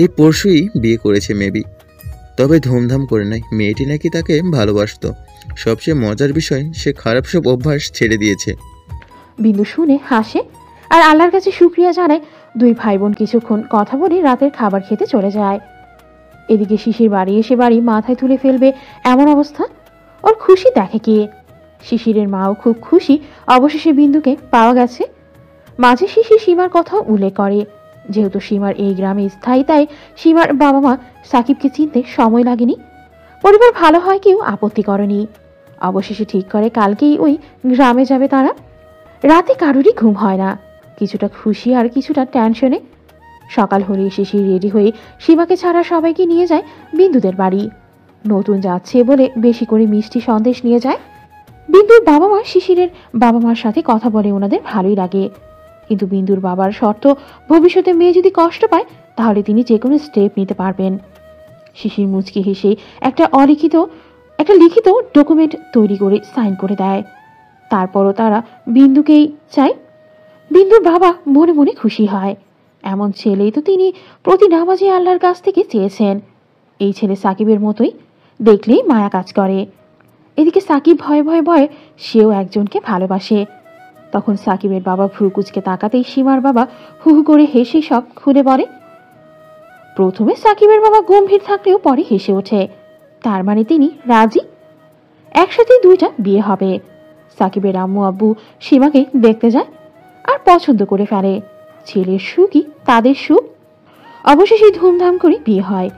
এই পরশুই বিয়ে করেছে মেবি, তবে ধুমধাম করে নাই। মেয়েটি নাকি তাকে ভালোবাসতো। সবচেয়ে মজার বিষয়, সে খারাপ সব অভ্যাস ছেড়ে দিয়েছে। বিন্দু শুনে হাসে আর আল্লাহর কাছে শুকরিয়া জানায়। দুই ভাই বোন কিছুক্ষণ কথা বলে রাতের খাবার খেতে চলে যায়। এদিকে শিশির বাড়ি এসে বাড়ি মাথায় তুলে ফেলবে এমন অবস্থা। ওর খুশি দেখে কে? শিশিরের মাও খুব খুশি, অবশেষে বিন্দুকে পাওয়া গেছে। মাঝে শিশির সীমার কথাও উল্লেখ করে। যেহেতু সীমার এই গ্রামে স্থায়ী, তাই সীমার বাবা মা সাকিবকে চিনতে সময় লাগেনি। পরিবার ভালো হয় কেউ আপত্তি করেনি। অবশেষে ঠিক করে কালকেই ওই গ্রামে যাবে তারা। রাতে কারোরই ঘুম হয় না, কিছুটা খুশি আর কিছুটা টেনশনে। সকাল হলে শিশির রেডি হয়ে সীমাকে ছাড়া সবাইকে নিয়ে যায় বিন্দুদের বাড়ি। নতুন যাচ্ছে বলে বেশি করে মিষ্টি সন্দেশ নিয়ে যায়। বিন্দুর বাবা মা শিশিরের বাবা মার সাথে কথা বলে ওনাদের ভালোই লাগে, কিন্তু বিন্দুর বাবার শর্ত, ভবিষ্যতে মেয়ে যদি কষ্ট পায় তাহলে তিনি যে কোনো স্টেপ নিতে পারবেন। শিশির মুচকি হেসে একটা লিখিত ডকুমেন্ট তৈরি করে সাইন করে দেয়। তারপরও তারা বিন্দুকেই চায়। বিন্দুর বাবা মনে মনে খুশি হয়। এমন ছেলেই তো তিনি প্রতি নামাজে আল্লাহর কাছ থেকে চেয়েছেন। এই ছেলে সাকিবের মতোই, দেখলেই মায়া কাজ করে। এদিকে সাকিব ভয়ে ভয়ে ভয়ে সেও একজনকে ভালোবাসে। তখন সাকিবের বাবা ভ্রুকুচকে তাকাতেই সীমার বাবা হু হু করে হেসে সব খুলে বলে। প্রথমে সাকিবের বাবা গম্ভীর থাকলেও পরে হেসে ওঠে। তার মানে তিনি রাজি, একসাথেই দুইটা বিয়ে হবে। সাকিবের আম্মু আব্বু সীমাকে দেখতে যায় আর পছন্দ করে ফেলে। ছেলের সুখই তাদের সুখ। অবশেষে ধুমধাম করে বিয়ে হয়।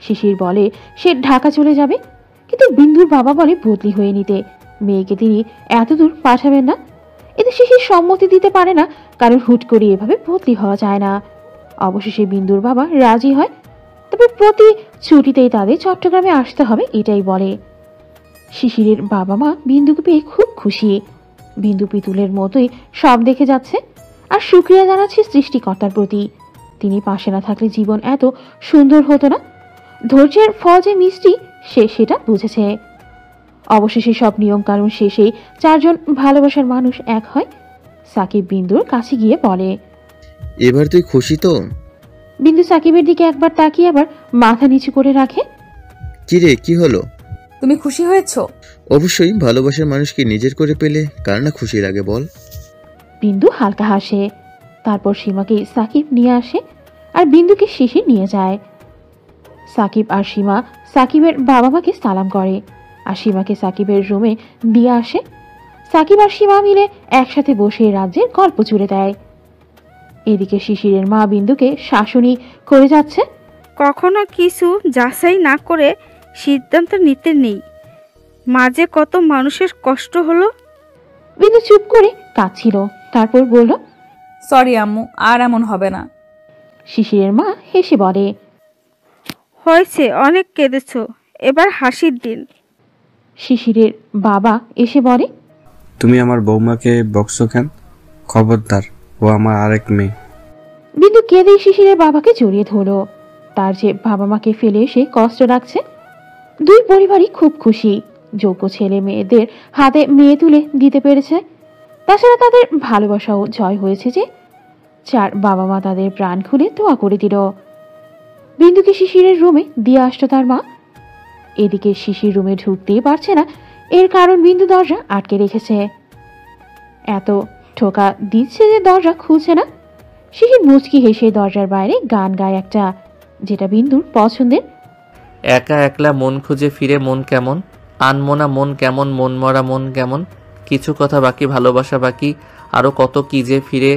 শিশির বলে সে ঢাকা চলে যাবে, কিন্তু বিন্দুর বাবা বলে বদলি হয়ে নিতে। মেয়েকে তিনি এতদূর পাঠাবেন না। এতে শিশির সম্মতি দিতে পারে না, কারণ হুট করে এভাবে বদলি হওয়া যায় না। অবশেষে বিন্দুর বাবা রাজি হয়, তবে প্রতি ছুটিতেই তাদের চট্টগ্রামে আসতে হবে এটাই বলে। শিশিরের বাবা মা বিন্দুকে পেয়ে খুব খুশি। বিন্দু পিতুলের মতোই সব দেখে যাচ্ছে আর শুকরিয়া জানাচ্ছে সৃষ্টিকর্তার প্রতি। তিনি পাশে না থাকলে জীবন এত সুন্দর হতো না। ধৈর্যের ফল যে মিষ্টি সে সেটা বুঝেছে। অবশেষে সব নিয়ম কানুন শেষে চারজন ভালোবাসার মানুষ এক হয়। সাকিব বিন্দুর কাছে গিয়ে বলে, এবার তুই খুশি তো? বিন্দু সাকিবের দিকে একবার তাকিয়ে আবার মাথা নিচু করে রাখে। কি রে, কি হলো? তুমি খুশি হয়েছো? অবশ্যই, ভালোবাসার মানুষকে নিজের করে পেলে কার না খুশি লাগে বল? বিন্দু হালকা হাসে। তারপর সীমাকে সাকিব নিয়ে আসে আর বিন্দুকে শিশির নিয়ে যায়। সাকিব আর সীমা সাকিবের বাবা মাকে সালাম করে আর সীমাকে সাকিবের রুমে দিয়ে আসে। সাকিব আর সীমা মিলে একসাথে বসে রাজ্যের গল্প জুড়ে দেয়। এদিকে শিশিরের মা বিন্দুকে শাসনই করে যাচ্ছে। কখনো কিছু যাচাই না করে সিদ্ধান্ত নিতে নেই। মাঝে কত মানুষের কষ্ট হলো। বিন্দু চুপ করে কাঁদছিল, তারপর বলল, সরি আম্মু, আর এমন হবে না। শিশিরের মা হেসে বলে, হয়েছে, অনেক কেঁদেছ, এবার হাসির দিন। শিশিরের বাবা এসে বলে, তুমি আমার বৌমাকে বকছো কেন? খবরদার, ও আমার আরেক মেয়ে। বিন্দু কেঁদে শিশিরের বাবাকে জড়িয়ে ধরল। তার যে বাবা মাকে ফেলে এসে কষ্ট লাগছে। দুই পরিবারই খুব খুশি। যোগ্য ছেলে মেয়েদের হাতে মেয়ে তুলে দিতে পেরেছে। তাছাড়া তাদের ভালোবাসাও জয় হয়েছে যে চার বাবা মা তাদের প্রাণ খুলে দোয়া করে দিল। বিন্দুকে শিশিরের রুমে দিয়ে আসতো তার মা। এদিকে শিশির রুমে ঢুকতেই পারছে না, এর কারণ বিন্দু দরজা আটকে রেখেছে। এত ঠোকা দিচ্ছে যে দরজা খুলছে না। শিশির মুচকি হেসে দরজার বাইরে গান গায় একটা, যেটা বিন্দুর পছন্দের। একা একলা মন খুঁজে ফিরে মন কেমন, আনমনা মন কেমন, মন মরা মন কেমন, কিছু কথা বাকি, ভালোবাসা বাকি, আরও কত কি যে ফিরে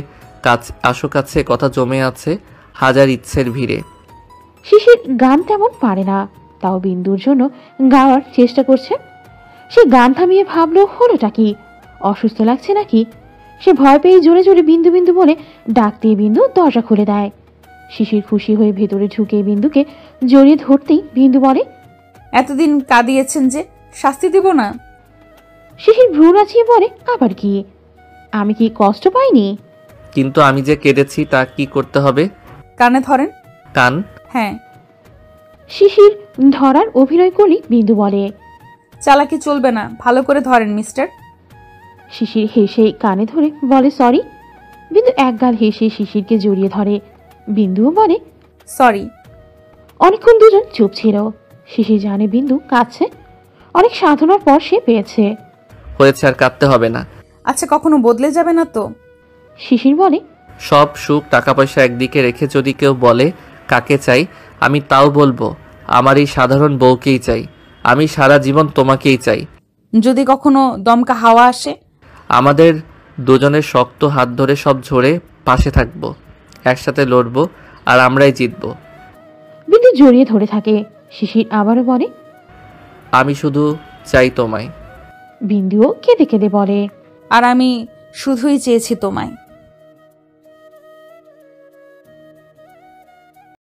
আসো কাছে কথা জমে আছে হাজার ইচ্ছের ভিড়ে। শিশির গান তেমন পারে না, তাও বিন্দুর জন্য গাওয়ার চেষ্টা করছে। সে গান থামিয়ে ভাবলো হলোটা কি, অসুস্থ লাগছে নাকি। সে ভয় পেয়ে জোরে জোরে বিন্দু বিন্দু বলে ডাক দিয়ে বিন্দু দরজা খুলে দেয়। শিশির খুশি হয়ে ভেতরে ঢুকে বিন্দুকে জড়িয়ে ধরতেই বিন্দু বলে, এতদিন কাঁদিয়েছেন যে, শাস্তি দিব না? শিশির ভ্রু নাচিয়ে বলে, আবার কি? আমি কি কষ্ট পাইনি? কিন্তু আমি যে কেঁদেছি তা কি করতে হবে? কানে ধরেন। কান? হ্যাঁ। শিশির ধরার অভিনয় করলি বিন্দু বলে, চালাকি চলবে না, ভালো করে ধরেন মিস্টার। শিশির হেসে কানে ধরে বলে সরি। বিন্দু একগাল হেসে শিশিরকে জড়িয়ে ধরে। বিন্দুও বলে সরি। অনেকক্ষণ দুজন চুপ ছিল। শিশির জানে বিন্দু কাঁদছে, অনেক সাধনার পর সে পেয়েছে। হয়েছে, আর কাঁদতে হবে না। আচ্ছা, কখনো বদলে যাবে না তো? শিশির বলে, সব সুখ টাকা পয়সা একদিকে রেখে যদি কেউ বলে কাকে চাই, আমি তাও বলবো আমার এই সাধারণ বউকেই চাই। আমি সারা জীবন তোমাকেই চাই। যদি কখনো দমকা হাওয়া আসে? আমাদের দুজনের শক্ত হাত ধরে সব ঝরে পাশে থাকবো, একসাথে লড়বো, আর আমরাই জিতবো। বিন্দু জড়িয়ে ধরে থাকে। শিশির আবারও বলে, আমি শুধু চাই তোমায়। বিন্দুও কেঁদে কেঁদে বলে, আর আমি শুধুই চেয়েছি তোমায়।